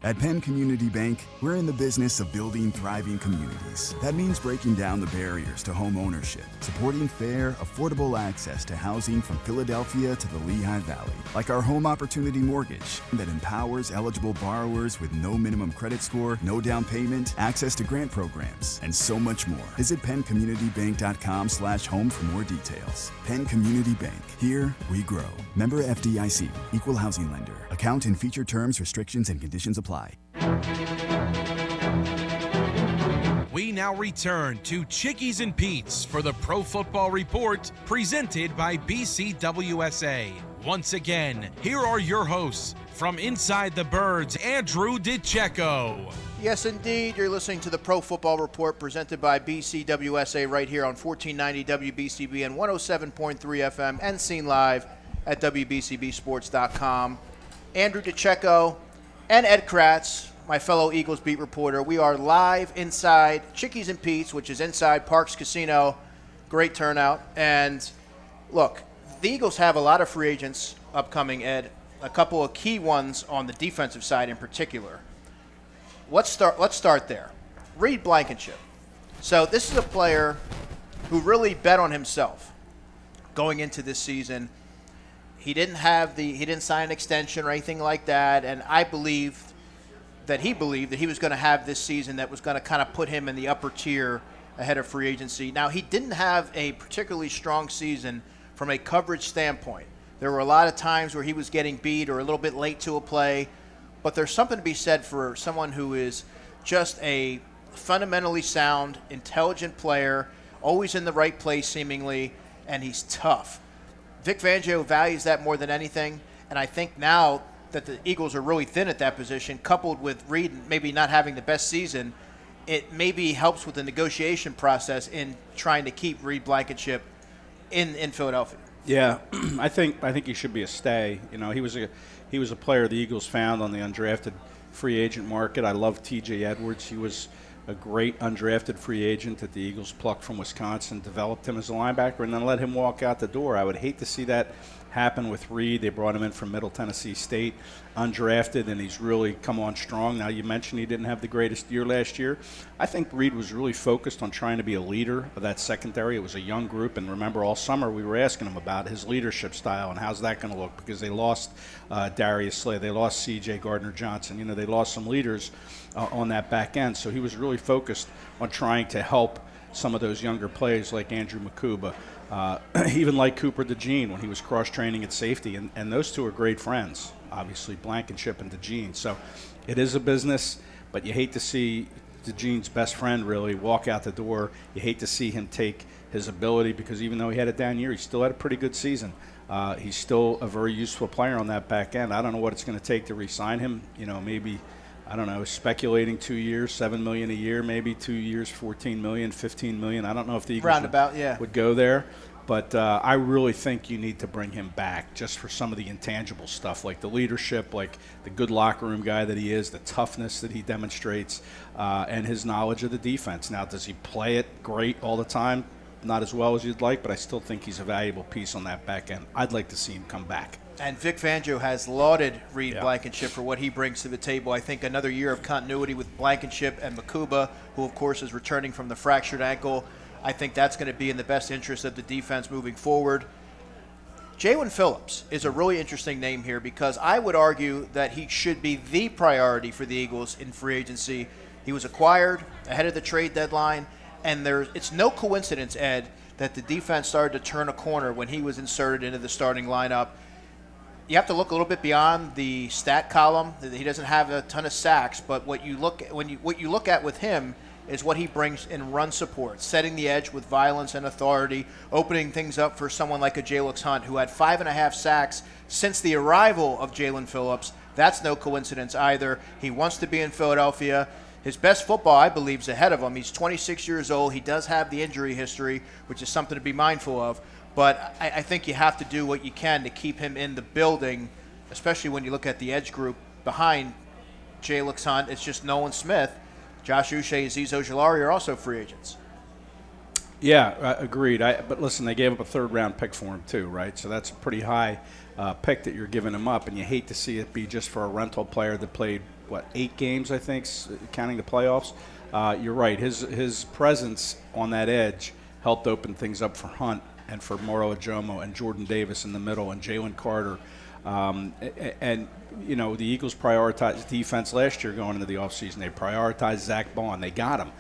At Penn Community Bank, we're in the business of building thriving communities. That means breaking down the barriers to home ownership, supporting fair, affordable access to housing from Philadelphia to the Lehigh Valley, like our Home Opportunity Mortgage that empowers eligible borrowers with no minimum credit score, no down payment, access to grant programs, and so much more. Visit PennCommunityBank.com/home for more details. Penn Community Bank. Here we grow. Member FDIC. Equal housing lender. Account and feature terms, restrictions, and conditions apply. We now return to Chickies and Pete's for the Pro Football Report presented by BCWSA. Once again, here are your hosts from Inside the Birds, Andrew DiCecco. Yes, indeed. You're listening to the Pro Football Report presented by BCWSA right here on 1490 WBCB and 107.3 FM and seen live at WBCBsports.com. Andrew DiCecco and Ed Kracz, my fellow Eagles beat reporter. We are live inside Chickies and Pete's, which is inside Parks Casino. Great turnout. And look, the Eagles have a lot of free agents upcoming, Ed. A couple of key ones on the defensive side in particular. Let's start there. Reed Blankenship. So this is a player who really bet on himself going into this season. He didn't sign an extension or anything like that, and I believed that he was going to have this season that was going to kind of put him in the upper tier ahead of free agency. Now, he didn't have a particularly strong season from a coverage standpoint. There were a lot of times where he was getting beat or a little bit late to a play, but there's something to be said for someone who is just a fundamentally sound, intelligent player, always in the right place seemingly, and he's tough. Vic Fangio values that more than anything, and I think now that the Eagles are really thin at that position, coupled with Reed maybe not having the best season, it maybe helps with the negotiation process in trying to keep Reed Blankenship in Philadelphia. Yeah, I think he should be a stay. You know, he was a player the Eagles found on the undrafted free agent market. I love T.J. Edwards. He was a great undrafted free agent that the Eagles plucked from Wisconsin, developed him as a linebacker, and then let him walk out the door. I would hate to see that happen with Reed. They brought him in from Middle Tennessee State, undrafted, and he's really come on strong. Now, you mentioned he didn't have the greatest year last year. I think Reed was really focused on trying to be a leader of that secondary. It was a young group, and remember, all summer we were asking him about his leadership style and how's that going to look, because they lost Darius Slay, they lost C.J. Gardner-Johnson. You know, they lost some leaders on that back end, so he was really focused on trying to help some of those younger players like Andrew Makuba, even like Cooper DeJean when he was cross-training at safety. And those two are great friends, obviously, Blankenship and DeJean. So it is a business, but you hate to see DeJean's best friend really walk out the door. You hate to see him take his ability, because even though he had a down year, he still had a pretty good season. He's still a very useful player on that back end. I don't know what it's going to take to re-sign him. Maybe, I don't know, speculating 2 years, $7 million a year, maybe 2 years, $14 million, $15 million. I don't know if the Eagles would go there. But I really think you need to bring him back just for some of the intangible stuff, like the leadership, like the good locker room guy that he is, the toughness that he demonstrates, and his knowledge of the defense. Now, does he play it great all the time? Not as well as you'd like, but I still think he's a valuable piece on that back end. I'd like to see him come back. And Vic Fangio has lauded Reed Blankenship for what he brings to the table. I think another year of continuity with Blankenship and Makuba, who, of course, is returning from the fractured ankle. I think that's going to be in the best interest of the defense moving forward. Jalen Phillips is a really interesting name here, because I would argue that he should be the priority for the Eagles in free agency. He was acquired ahead of the trade deadline, and it's no coincidence, Ed, that the defense started to turn a corner when he was inserted into the starting lineup. You have to look a little bit beyond the stat column. He doesn't have a ton of sacks, but what you look at with him is what he brings in run support, setting the edge with violence and authority, opening things up for someone like a Jalix Hunt, who had 5.5 sacks since the arrival of Jalen Phillips. That's no coincidence either. He wants to be in Philadelphia. His best football, I believe, is ahead of him. He's 26 years old. He does have the injury history, which is something to be mindful of. But I think you have to do what you can to keep him in the building, especially when you look at the edge group behind Jalix Hunt. It's just Nolan Smith. Josh Uche and Zizo Jalari are also free agents. Yeah, agreed. But listen, they gave up a third-round pick for him too, right? So that's a pretty high pick that you're giving him up, and you hate to see it be just for a rental player that played, 8 games, I think, counting the playoffs. You're right. His presence on that edge helped open things up for Hunt and for Moro Ajomo and Jordan Davis in the middle and Jalen Carter. And the Eagles prioritized defense last year going into the offseason. They prioritized Zach Bond. They got him.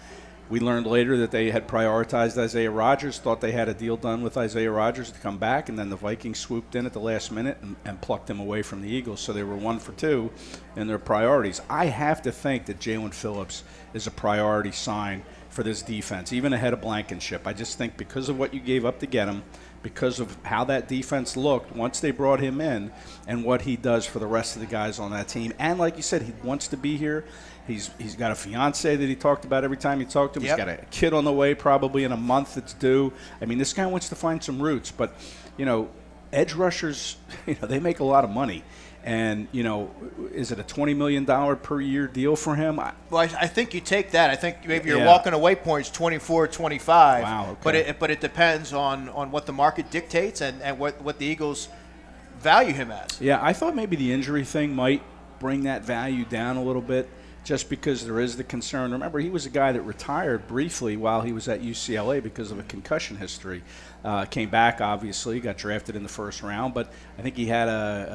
We learned later that they had prioritized Isaiah Rodgers, thought they had a deal done with Isaiah Rodgers to come back, and then the Vikings swooped in at the last minute and plucked him away from the Eagles. So they were 1 for 2 in their priorities. I have to think that Jalen Phillips is a priority sign for this defense, even ahead of Blankenship. I just think because of what you gave up to get him, because of how that defense looked once they brought him in, and what he does for the rest of the guys on that team. And like you said, he wants to be here. He's got a fiance that he talked about every time he talked to him. Yep. He's got a kid on the way probably in a month that's due. I mean, this guy wants to find some roots. But, edge rushers, they make a lot of money. And, is it a $20 million per year deal for him? Well, I think you take that. I think maybe your walking away point is 24, 25. Wow, okay. But it depends on what the market dictates and what the Eagles value him as. Yeah, I thought maybe the injury thing might bring that value down a little bit, just because there is the concern. Remember, he was a guy that retired briefly while he was at UCLA because of a concussion history. Came back, obviously, got drafted in the first round, but I think he had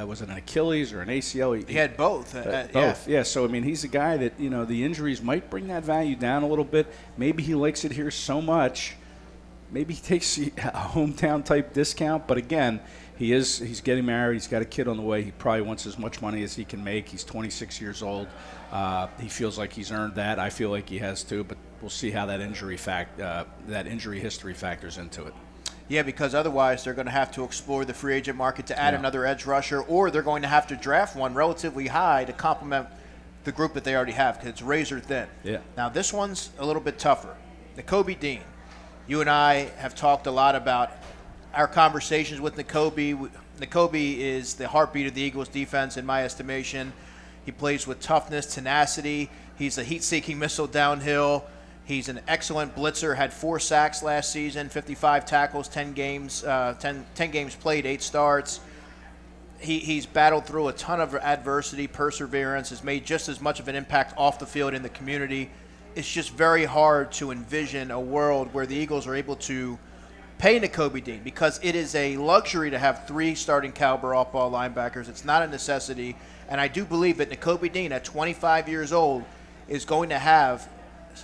was it an Achilles or an ACL? He had both. Both, yeah. So, I mean, he's a guy that, the injuries might bring that value down a little bit. Maybe he likes it here so much. Maybe he takes a hometown-type discount, but again, he's getting married. He's got a kid on the way. He probably wants as much money as he can make. He's 26 years old. He feels like he's earned that. I feel like he has too, but we'll see how that injury history factors into it. Yeah, because otherwise they're going to have to explore the free agent market to add another edge rusher, or they're going to have to draft one relatively high to complement the group that they already have, because it's razor thin. Yeah. Now this one's a little bit tougher. Nakobe Dean. You and I have talked a lot about our conversations with Nakobe. Nakobe is the heartbeat of the Eagles defense in my estimation. He plays with toughness, tenacity. He's a heat-seeking missile downhill. He's an excellent blitzer, had 4 sacks last season, 55 tackles, 10 games played, 8 starts. He's battled through a ton of adversity, perseverance, has made just as much of an impact off the field in the community. It's just very hard to envision a world where the Eagles are able to pay Nakobe Dean, because it is a luxury to have 3 starting caliber off-ball linebackers. It's not a necessity. And I do believe that Nakobe Dean, at 25 years old, is going to have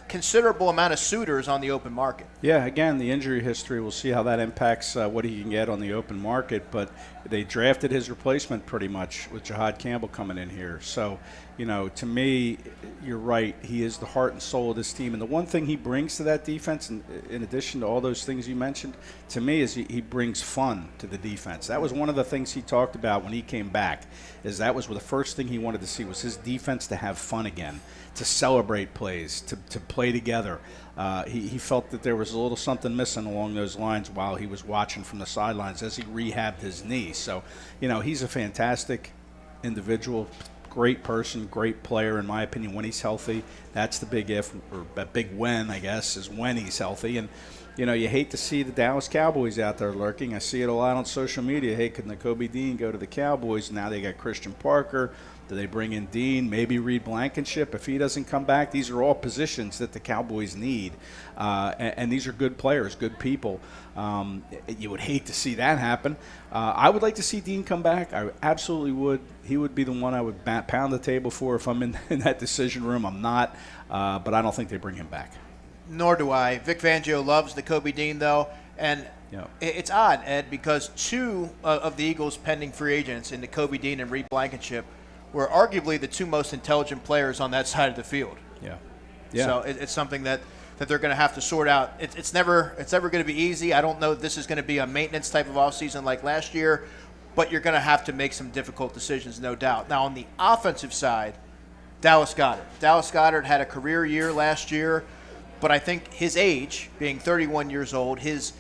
considerable amount of suitors on the open market. Yeah, again, the injury history, we'll see how that impacts what he can get on the open market. But they drafted his replacement pretty much with Jahad Campbell coming in here. So, to me, you're right. He is the heart and soul of this team. And the one thing he brings to that defense, in addition to all those things you mentioned, to me is he brings fun to the defense. That was one of the things he talked about when he came back, is that was the first thing he wanted to see was his defense to have fun again, to celebrate plays, to play together. He felt that there was a little something missing along those lines while he was watching from the sidelines as he rehabbed his knee. So, he's a fantastic individual, great person, great player, in my opinion, when he's healthy. That's the big if, or a big when, I guess, is when he's healthy. And, you hate to see the Dallas Cowboys out there lurking. I see it a lot on social media. Hey, could Nakobe Dean go to the Cowboys? Now they got Christian Parker. Do they bring in Dean? Maybe Reed Blankenship if he doesn't come back? These are all positions that the Cowboys need, and these are good players, good people. You would hate to see that happen. I would like to see Dean come back. I absolutely would. He would be the one I would pound the table for if I'm in that decision room. I'm not, but I don't think they bring him back. Nor do I. Vic Fangio loves Nakobe Dean, though, and it's odd, Ed, because two of the Eagles' pending free agents in Nakobe Dean and Reed Blankenship were arguably the two most intelligent players on that side of the field. Yeah. So it's something that they're going to have to sort out. It's never going to be easy. I don't know if this is going to be a maintenance type of offseason like last year, but you're going to have to make some difficult decisions, no doubt. Now, on the offensive side, Dallas Goedert. Dallas Goedert had a career year last year, but I think his age, being 31 years old, his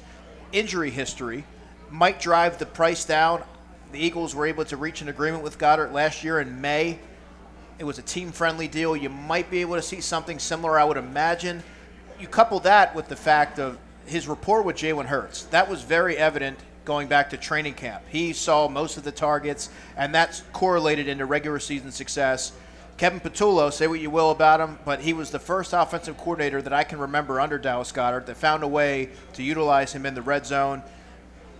injury history might drive the price down. The Eagles were able to reach an agreement with Goddard last year in May. It was a team-friendly deal. You might be able to see something similar, I would imagine. You couple that with the fact of his rapport with Jalen Hurts. That was very evident going back to training camp. He saw most of the targets, and that's correlated into regular season success. Kevin Patullo, say what you will about him, but he was the first offensive coordinator that I can remember under Dallas Goedert that found a way to utilize him in the red zone.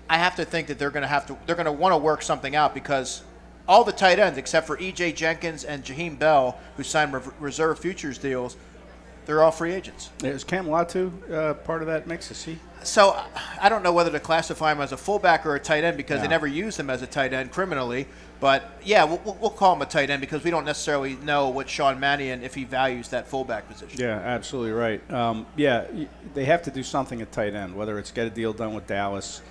I have to think that they're going to want to work something out because all the tight ends, except for E.J. Jenkins and Jaheim Bell, who signed reserve futures deals, they're all free agents. Is Cam Latu part of that mix? Is he? So I don't know whether to classify him as a fullback or a tight end because they never used him as a tight end criminally. But, yeah, we'll call him a tight end because we don't necessarily know what Sean Mannion, if he values that fullback position. Yeah, absolutely right. They have to do something at tight end, whether it's get a deal done with Dallas.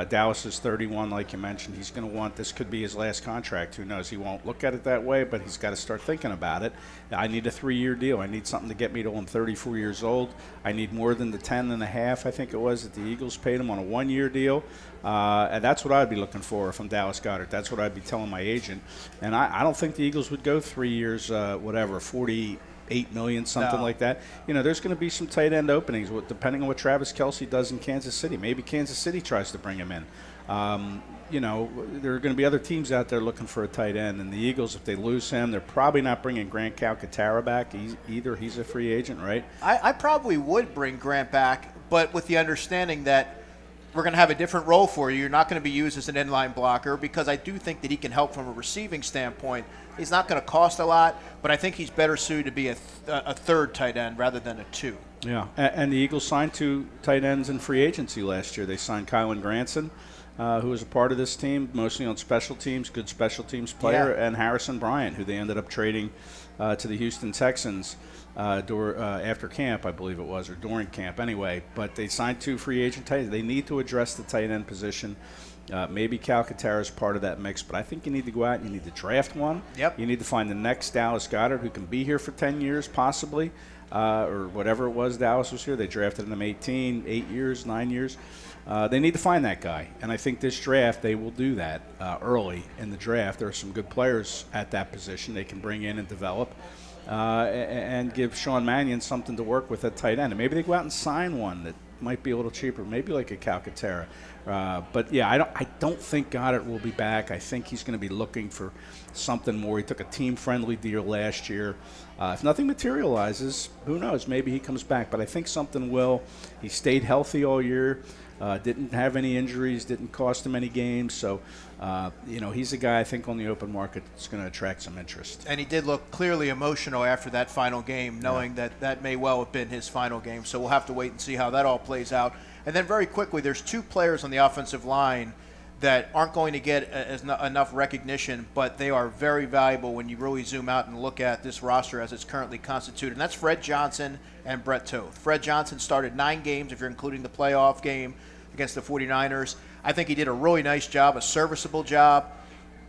Dallas is 31, like you mentioned. He's going to want, this could be his last contract. Who knows? He won't look at it that way, but he's got to start thinking about it. I need a 3-year deal. I need something to get me to I'm 34 years old. I need more than the 10.5, I think it was, that the Eagles paid him on a 1-year deal. And that's what I'd be looking for if I'm Dallas Goedert. That's what I'd be telling my agent. And I don't think the Eagles would go 3 years, 48 million, something like that. There's going to be some tight end openings, depending on what Travis Kelce does in Kansas City. Maybe Kansas City tries to bring him in. There are going to be other teams out there looking for a tight end. And the Eagles, if they lose him, they're probably not bringing Grant Calcaterra back either. He's a free agent, right? I probably would bring Grant back, but with the understanding that we're going to have a different role for you. You're not going to be used as an inline blocker because I do think that he can help from a receiving standpoint. He's not going to cost a lot, but I think he's better suited to be a third tight end rather than a 2. Yeah, and the Eagles signed 2 tight ends in free agency last year. They signed Kylan Granson, who was a part of this team, mostly on special teams, good special teams player, and Harrison Bryant, who they ended up trading to the Houston Texans after camp, I believe it was, or during camp anyway. But they signed 2 free agent tight ends. They need to address the tight end position. Maybe Calcaterra is part of that mix, but I think you need to go out and you need to draft one. Yep. You need to find the next Dallas Goedert who can be here for 10 years possibly, or whatever it was Dallas was here. They drafted him 8 years, 9 years. They need to find that guy, and I think this draft they will do that early in the draft. There are some good players at that position they can bring in and develop and give Sean Mannion something to work with at tight end. And maybe they go out and sign one that might be a little cheaper, maybe like a Calcaterra. But, yeah, I don't think Goddard will be back. I think he's going to be looking for something more. He took a team-friendly deal last year. If nothing materializes, who knows? Maybe he comes back. But I think something will. He stayed healthy all year. Didn't have any injuries, didn't cost him any games. So, he's a guy I think on the open market that's going to attract some interest. And he did look clearly emotional after that final game, knowing that may well have been his final game. So we'll have to wait and see how that all plays out. And then very quickly, there's two players on the offensive line that aren't going to get enough recognition, but they are very valuable when you really zoom out and look at this roster as it's currently constituted. And that's Fred Johnson and Brett Toth. Fred Johnson started 9 games, if you're including the playoff game against the 49ers. I think he did a really nice job, a serviceable job.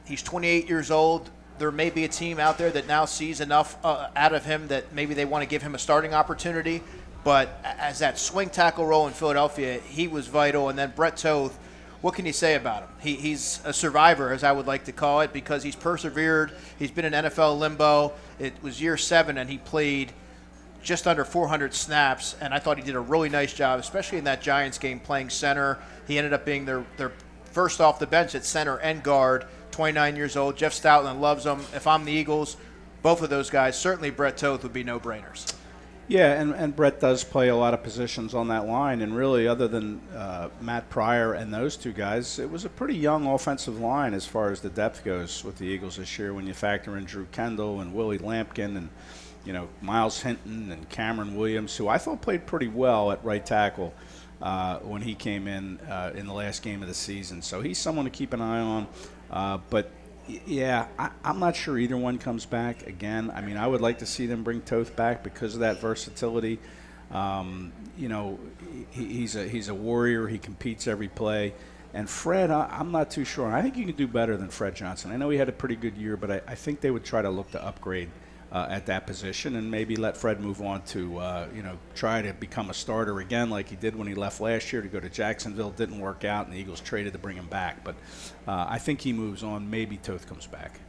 He's 28 years old. There may be a team out there that now sees enough out of him that maybe they want to give him a starting opportunity. But as that swing tackle role in Philadelphia, he was vital. And then Brett Toth, what can you say about him? He's a survivor, as I would like to call it, because he's persevered. He's been in NFL limbo. It was year 7, and he played just under 400 snaps, and I thought he did a really nice job, especially in that Giants game playing center. He ended up being their first off the bench at center and guard, 29 years old. Jeff Stoutland loves him. If I'm the Eagles, both of those guys, certainly Brett Toth would be no-brainers. Yeah, and Brett does play a lot of positions on that line, and really other than Matt Pryor and those two guys, it was a pretty young offensive line as far as the depth goes with the Eagles this year when you factor in Drew Kendall and Willie Lampkin and Miles Hinton and Cameron Williams, who I thought played pretty well at right tackle when he came in the last game of the season. So he's someone to keep an eye on. But yeah, I'm not sure either one comes back again. I mean, I would like to see them bring Toth back because of that versatility. He's a warrior. He competes every play. And Fred, I'm not too sure. I think you can do better than Fred Johnson. I know he had a pretty good year, but I think they would try to look to upgrade at that position and maybe let Fred move on to, try to become a starter again like he did when he left last year to go to Jacksonville. Didn't work out, and the Eagles traded to bring him back. But I think he moves on. Maybe Toth comes back.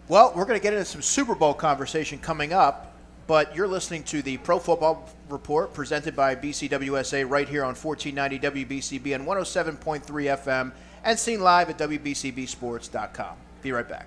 Well, we're going to get into some Super Bowl conversation coming up, but you're listening to the Pro Football Report presented by BCWSA right here on 1490 WBCB and 107.3 FM and seen live at WBCBsports.com. Be right back.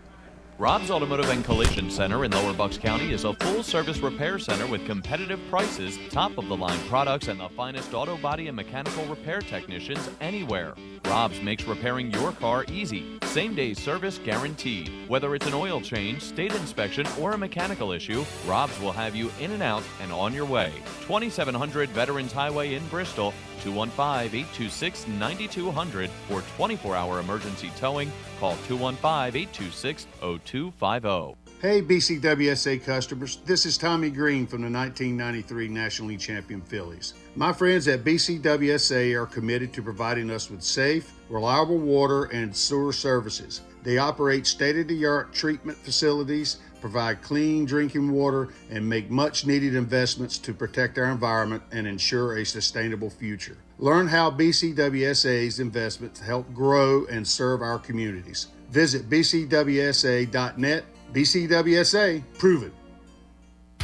Rob's Automotive and Collision Center in Lower Bucks County is a full-service repair center with competitive prices, top-of-the-line products, and the finest auto body and mechanical repair technicians anywhere. Rob's makes repairing your car easy. Same-day service guaranteed. Whether it's an oil change, state inspection, or a mechanical issue, Rob's will have you in and out and on your way. 2700 Veterans Highway in Bristol, 215-826-9200 for 24-hour emergency towing. Call 215-826-0250. Hey BCWSA customers, this is Tommy Green from the 1993 National League champion Phillies. My friends at BCWSA are committed to providing us with safe, reliable water and sewer services. They operate state-of-the-art treatment facilities, provide clean drinking water, and make much-needed investments to protect our environment and ensure a sustainable future. Learn how BCWSA's investments help grow and serve our communities. Visit bcwsa.net. BCWSA, prove it.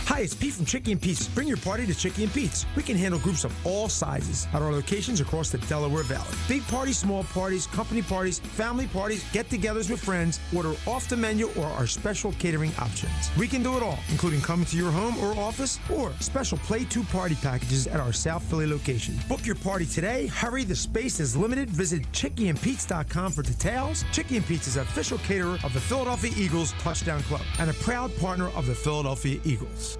Hi, it's Pete from Chicky and Pete's. Bring your party to Chicky and Pete's. We can handle groups of all sizes at our locations across the Delaware Valley. Big parties, small parties, company parties, family parties, get-togethers with friends. Order off the menu or our special catering options. We can do it all, including coming to your home or office or special Play 2 party packages at our South Philly location. Book your party today. Hurry, the space is limited. Visit chickyandpete's.com for details. Chicky and Pete's is an official caterer of the Philadelphia Eagles Touchdown Club and a proud partner of the Philadelphia Eagles.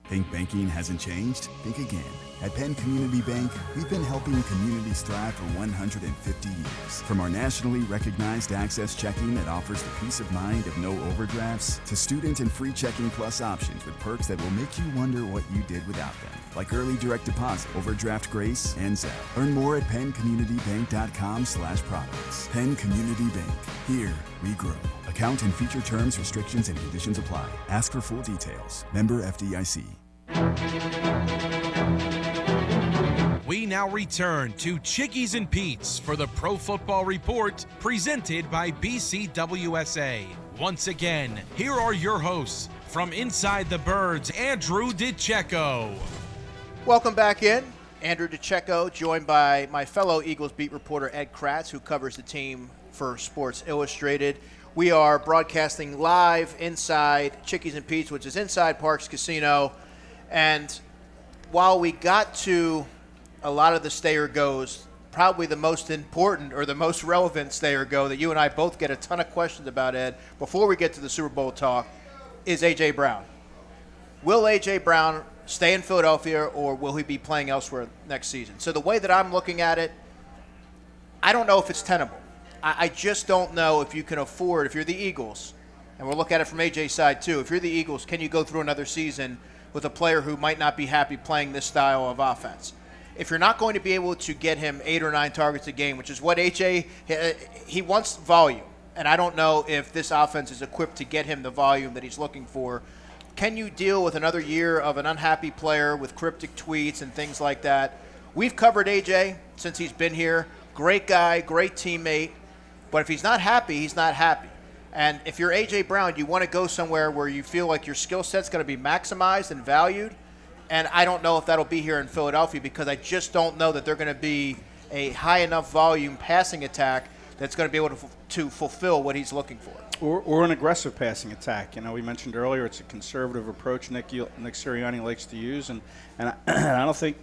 Think banking hasn't changed? Think again. At Penn Community Bank, we've been helping communities thrive for 150 years. From our nationally recognized Access Checking that offers the peace of mind of no overdrafts, to student and free checking plus options with perks that will make you wonder what you did without them, like early direct deposit, overdraft grace, and Zelle. Learn more at PennCommunityBank.com/products. Penn Community Bank. Here we grow. Account and feature terms, restrictions, and conditions apply. Ask for full details. Member FDIC. We now return to Chickies and Pete's for the Pro Football Report presented by BCWSA. Once again, here are your hosts from Inside the Birds, Andrew DiCecco. Welcome back in. Andrew DiCecco, joined by my fellow Eagles beat reporter Ed Kracz, who covers the team for Sports Illustrated. We are broadcasting live inside Chickies and Pete's, which is inside Parks Casino. And while we got to a lot of the stay or goes, probably the most important or the most relevant stay or go that you and I both get a ton of questions about, Ed, before we get to the Super Bowl talk, is A.J. Brown. Will A.J. Brown stay in Philadelphia, or will he be playing elsewhere next season? So the way that I'm looking at it, I don't know if it's tenable. I just don't know if you can afford, if you're the Eagles, and we'll look at it from A.J.'s side too, if you're the Eagles, can you go through another season with a player who might not be happy playing this style of offense? If you're not going to be able to get him 8 or 9 targets a game, which is what A.J., he wants volume, and I don't know if this offense is equipped to get him the volume that he's looking for. Can you deal with another year of an unhappy player with cryptic tweets and things like that? We've covered A.J. since he's been here. Great guy, great teammate. But if he's not happy, he's not happy. And if you're A.J. Brown, you want to go somewhere where you feel like your skill set's going to be maximized and valued. And I don't know if that'll be here in Philadelphia, because I just don't know that they're going to be a high enough volume passing attack that's going to be able to fulfill what he's looking for. Or an aggressive passing attack. You know, we mentioned earlier it's a conservative approach Nick Sirianni likes to use, and I don't think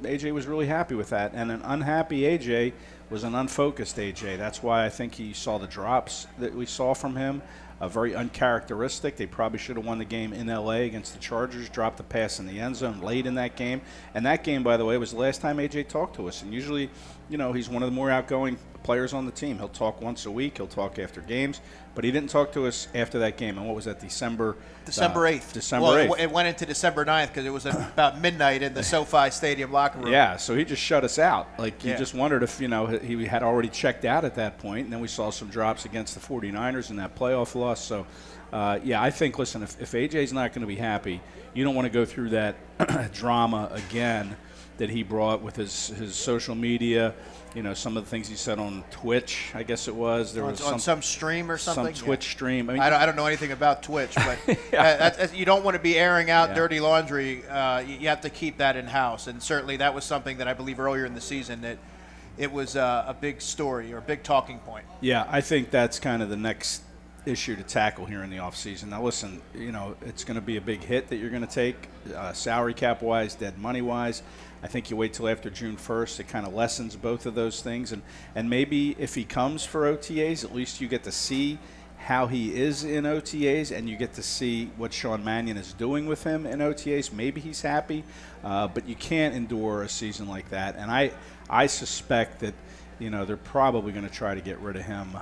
A.J. was really happy with that. And an unhappy A.J. was an unfocused A.J. That's why I think he saw the drops that we saw from him. Very uncharacteristic. They probably should have won the game in L.A. against the Chargers, dropped the pass in the end zone late in that game. And that game, by the way, was the last time A.J. talked to us. And usually, you know, he's one of the more outgoing players on the team. He'll talk once a week. He'll talk after games. But he didn't talk to us after that game. And what was that, December 8th? December 8th. It went into December 9th because it was about midnight in the SoFi Stadium locker room. Yeah, so he just shut us out. Like, he just wondered if, you know, he had already checked out at that point. And then we saw some drops against the 49ers in that playoff loss. So, I think, listen, if A.J.'s not going to be happy, you don't want to go through that drama again that he brought with his social media. You know, some of the things he said on Twitch, I guess it was. There was on some stream or something? Some Twitch stream. I mean, I don't know anything about Twitch, but you don't want to be airing out dirty laundry. You have to keep that in-house. And certainly that was something that I believe earlier in the season that it was a big story or a big talking point. Yeah, I think that's kind of the next issue to tackle here in the offseason. Now, listen, you know, it's going to be a big hit that you're going to take, salary cap-wise, dead money-wise. I think you wait till after June 1st. It kind of lessens both of those things. And maybe if he comes for OTAs, at least you get to see how he is in OTAs, and you get to see what Sean Mannion is doing with him in OTAs. Maybe he's happy, but you can't endure a season like that. And I suspect that, you know, they're probably going to try to get rid of him.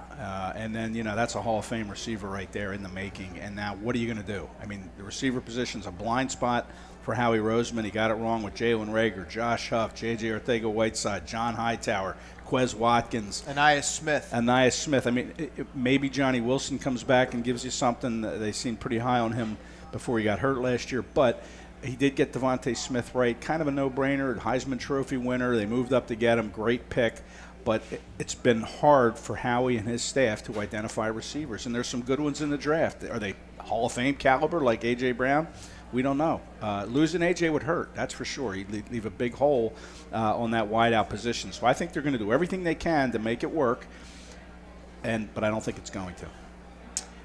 And then, you know, that's a Hall of Fame receiver right there in the making. And now what are you going to do? I mean, the receiver position's a blind spot for Howie Roseman. He got it wrong with Jalen Reagor, Josh Huff, J.J. Ortega-Whiteside, John Hightower, Quez Watkins. Anais Smith. I mean, maybe Johnny Wilson comes back and gives you something. They seemed pretty high on him before he got hurt last year. But he did get Devontae Smith right. Kind of a no-brainer. Heisman Trophy winner. They moved up to get him. Great pick. But it's been hard for Howie and his staff to identify receivers. And there's some good ones in the draft. Are they Hall of Fame caliber like A.J. Brown? We don't know. Losing A.J. would hurt, that's for sure. He'd leave a big hole on that wideout position. So I think they're going to do everything they can to make it work, but I don't think it's going to.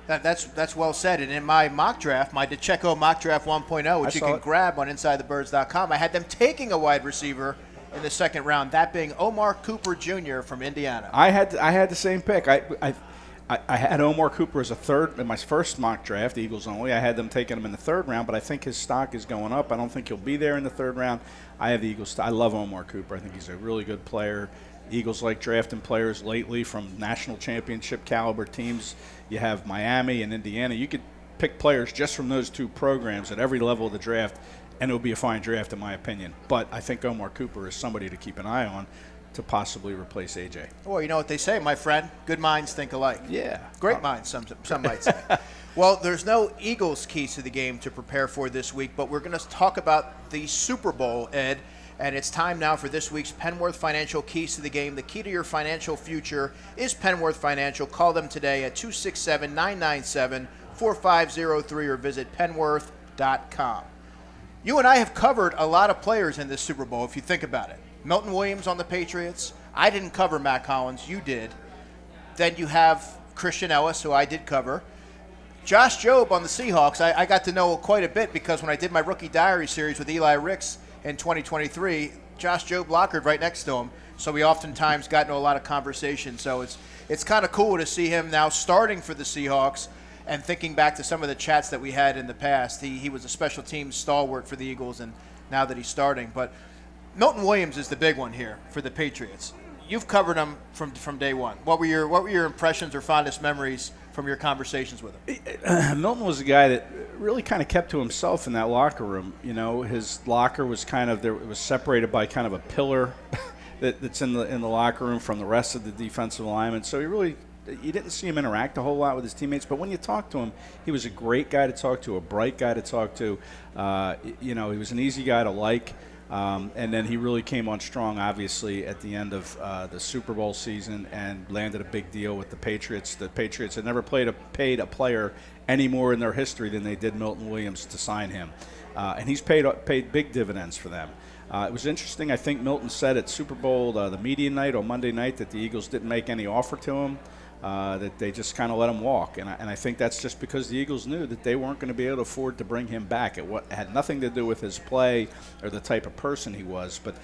That's well said. And in my mock draft, my DiCecco mock draft 1.0, which you can grab on InsideTheBirds.com, I had them taking a wide receiver in the second round, that being Omar Cooper Jr. from Indiana. I had the same pick. I had Omar Cooper as a third in my first mock draft, Eagles only. I had them taking him in the third round, but I think his stock is going up. I don't think he'll be there in the third round. I have the Eagles. I love Omar Cooper. I think he's a really good player. Eagles like drafting players lately from national championship caliber teams. You have Miami and Indiana. You could pick players just from those two programs at every level of the draft, and it would be a fine draft in my opinion. But I think Omar Cooper is somebody to keep an eye on to possibly replace A.J. Well, you know what they say, my friend. Good minds think alike. Yeah. Great minds, some might say. Well, there's no Eagles keys to the game to prepare for this week, but we're going to talk about the Super Bowl, Ed. And it's time now for this week's Penworth Financial Keys to the Game. The key to your financial future is Penworth Financial. Call them today at 267-997-4503 or visit penworth.com. You and I have covered a lot of players in this Super Bowl, if you think about it. Milton Williams on the Patriots. I didn't cover Matt Collins. You did. Then you have Christian Ellis, who I did cover. Josh Jobe on the Seahawks. I got to know quite a bit because when I did my Rookie Diary series with Eli Ricks in 2023, Josh Jobe lockered right next to him, so we oftentimes got into a lot of conversation. So it's kind of cool to see him now starting for the Seahawks. And thinking back to some of the chats that we had in the past, he was a special teams stalwart for the Eagles, and now that he's starting. But Milton Williams is the big one here for the Patriots. You've covered him from day one. What were your impressions or fondest memories from your conversations with him? Milton was a guy that really kind of kept to himself in that locker room. You know, his locker was it was separated by kind of a pillar that's in the locker room from the rest of the defensive linemen. So you didn't see him interact a whole lot with his teammates, but when you talk to him, he was a great guy to talk to, a bright guy to talk to. He was an easy guy to like, and then he really came on strong, obviously, at the end of the Super Bowl season and landed a big deal with the Patriots. The Patriots had never paid a player any more in their history than they did Milton Williams to sign him, and he's paid big dividends for them. It was interesting. I think Milton said at Super Bowl, the media night on Monday night, that the Eagles didn't make any offer to him. That they just kind of let him walk. And I think that's just because the Eagles knew that they weren't going to be able to afford to bring him back. It had nothing to do with his play or the type of person he was. But,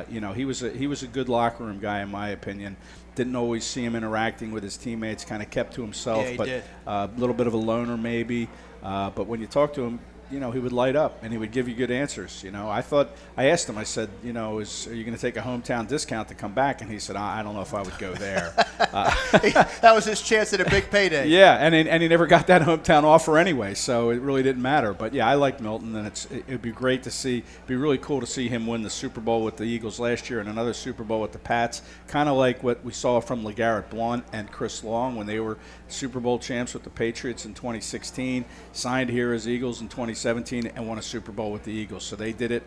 he was a good locker room guy, in my opinion. Didn't always see him interacting with his teammates, kind of kept to himself. Yeah, he but did. A little bit of a loner maybe. But when you talk to him, he would light up and he would give you good answers. I asked him, I said, are you going to take a hometown discount to come back? And he said, I don't know if I would go there. That was his chance at a big payday. Yeah, and he never got that hometown offer anyway, so it really didn't matter. But yeah, I like Milton, and it'd be great to see. It'd be really cool to see him win the Super Bowl with the Eagles last year and another Super Bowl with the Pats, kind of like what we saw from LeGarrette Blount and Chris Long when they were Super Bowl champs with the Patriots in 2016, signed here as Eagles in 2017, and won a Super Bowl with the Eagles. So they did it,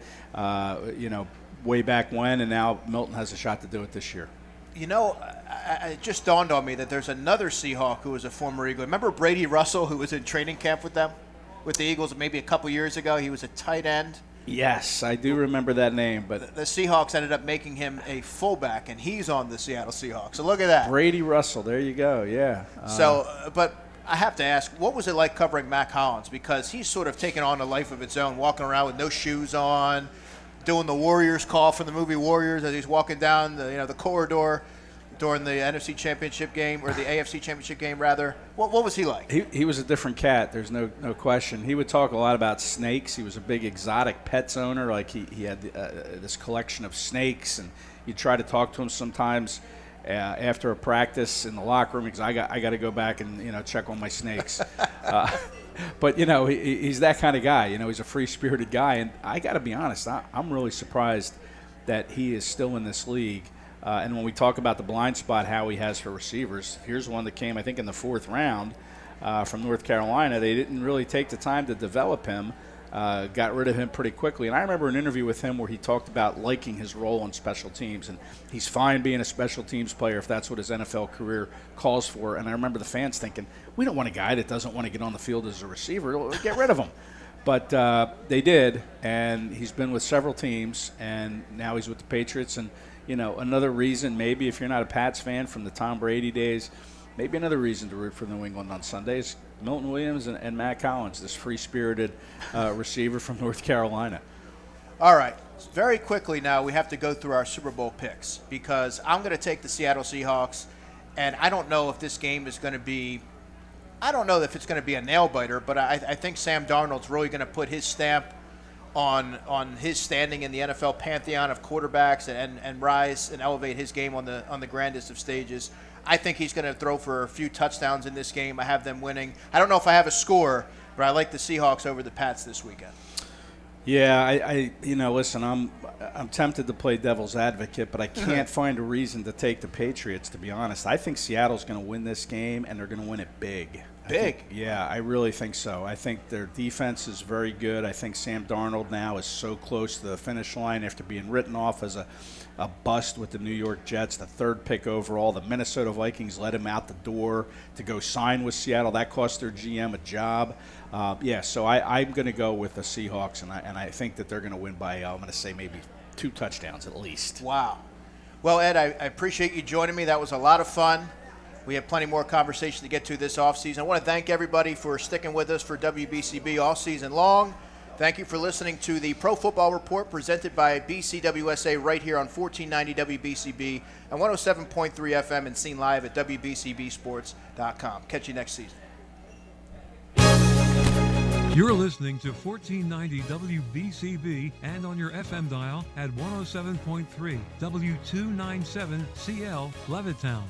way back when, and now Milton has a shot to do it this year. It just dawned on me that there's another Seahawk who was a former Eagle. Remember Brady Russell, who was in training camp with the Eagles maybe a couple years ago? He was a tight end. Yes, I do remember that name. But the Seahawks ended up making him a fullback, and he's on the Seattle Seahawks. So look at that. Brady Russell, there you go, yeah. But I have to ask, what was it like covering Mac Hollins? Because he's sort of taken on a life of its own, walking around with no shoes on, doing the Warriors call from the movie Warriors as he's walking down the corridor during the NFC Championship game, or the AFC Championship game, rather. What was he like? He was a different cat. There's no question. He would talk a lot about snakes. He was a big exotic pets owner. Like he had this collection of snakes, and you'd try to talk to him sometimes after a practice in the locker room because I got to go back and check on my snakes. But he's that kind of guy. He's a free-spirited guy, and I got to be honest. I'm really surprised that he is still in this league. And when we talk about the blind spot, how he has for receivers, here's one that came, I think, in the 4th round from North Carolina. They didn't really take the time to develop him, got rid of him pretty quickly. And I remember an interview with him where he talked about liking his role on special teams. And he's fine being a special teams player if that's what his NFL career calls for. And I remember the fans thinking, we don't want a guy that doesn't want to get on the field as a receiver. Get rid of him. But they did, and he's been with several teams, and now he's with the Patriots. And another reason, maybe if you're not a Pats fan from the Tom Brady days, maybe another reason to root for New England on Sundays, Milton Williams and Matt Collins, this free-spirited receiver from North Carolina. All right. Very quickly now, we have to go through our Super Bowl picks because I'm going to take the Seattle Seahawks, and I don't know if this game is going to be – I don't know if it's going to be a nail-biter, but I think Sam Darnold's really going to put his stamp on his standing in the NFL pantheon of quarterbacks and rise and elevate his game on the grandest of stages. I think he's going to throw for a few touchdowns in this game. I have them winning. I don't know if I have a score, but I like the Seahawks over the Pats this weekend. Yeah, listen, I'm tempted to play devil's advocate, but I can't find a reason to take the Patriots, to be honest. I think Seattle's going to win this game, and they're going to win it big. I really think so. I think their defense is very good. I think Sam Darnold now is so close to the finish line after being written off as a bust with the New York Jets, the 3rd pick overall. The Minnesota Vikings let him out the door to go sign with Seattle. That cost their GM a job. So I'm going to go with the Seahawks, and I think that they're going to win by, I'm going to say maybe 2 touchdowns at least. Wow. Well, Ed, I appreciate you joining me. That was a lot of fun. We have plenty more conversation to get to this offseason. I want to thank everybody for sticking with us for WBCB all season long. Thank you for listening to the Pro Football Report presented by BCWSA right here on 1490 WBCB and 107.3 FM and seen live at WBCBsports.com. Catch you next season. You're listening to 1490 WBCB and on your FM dial at 107.3 W297CL Levittown.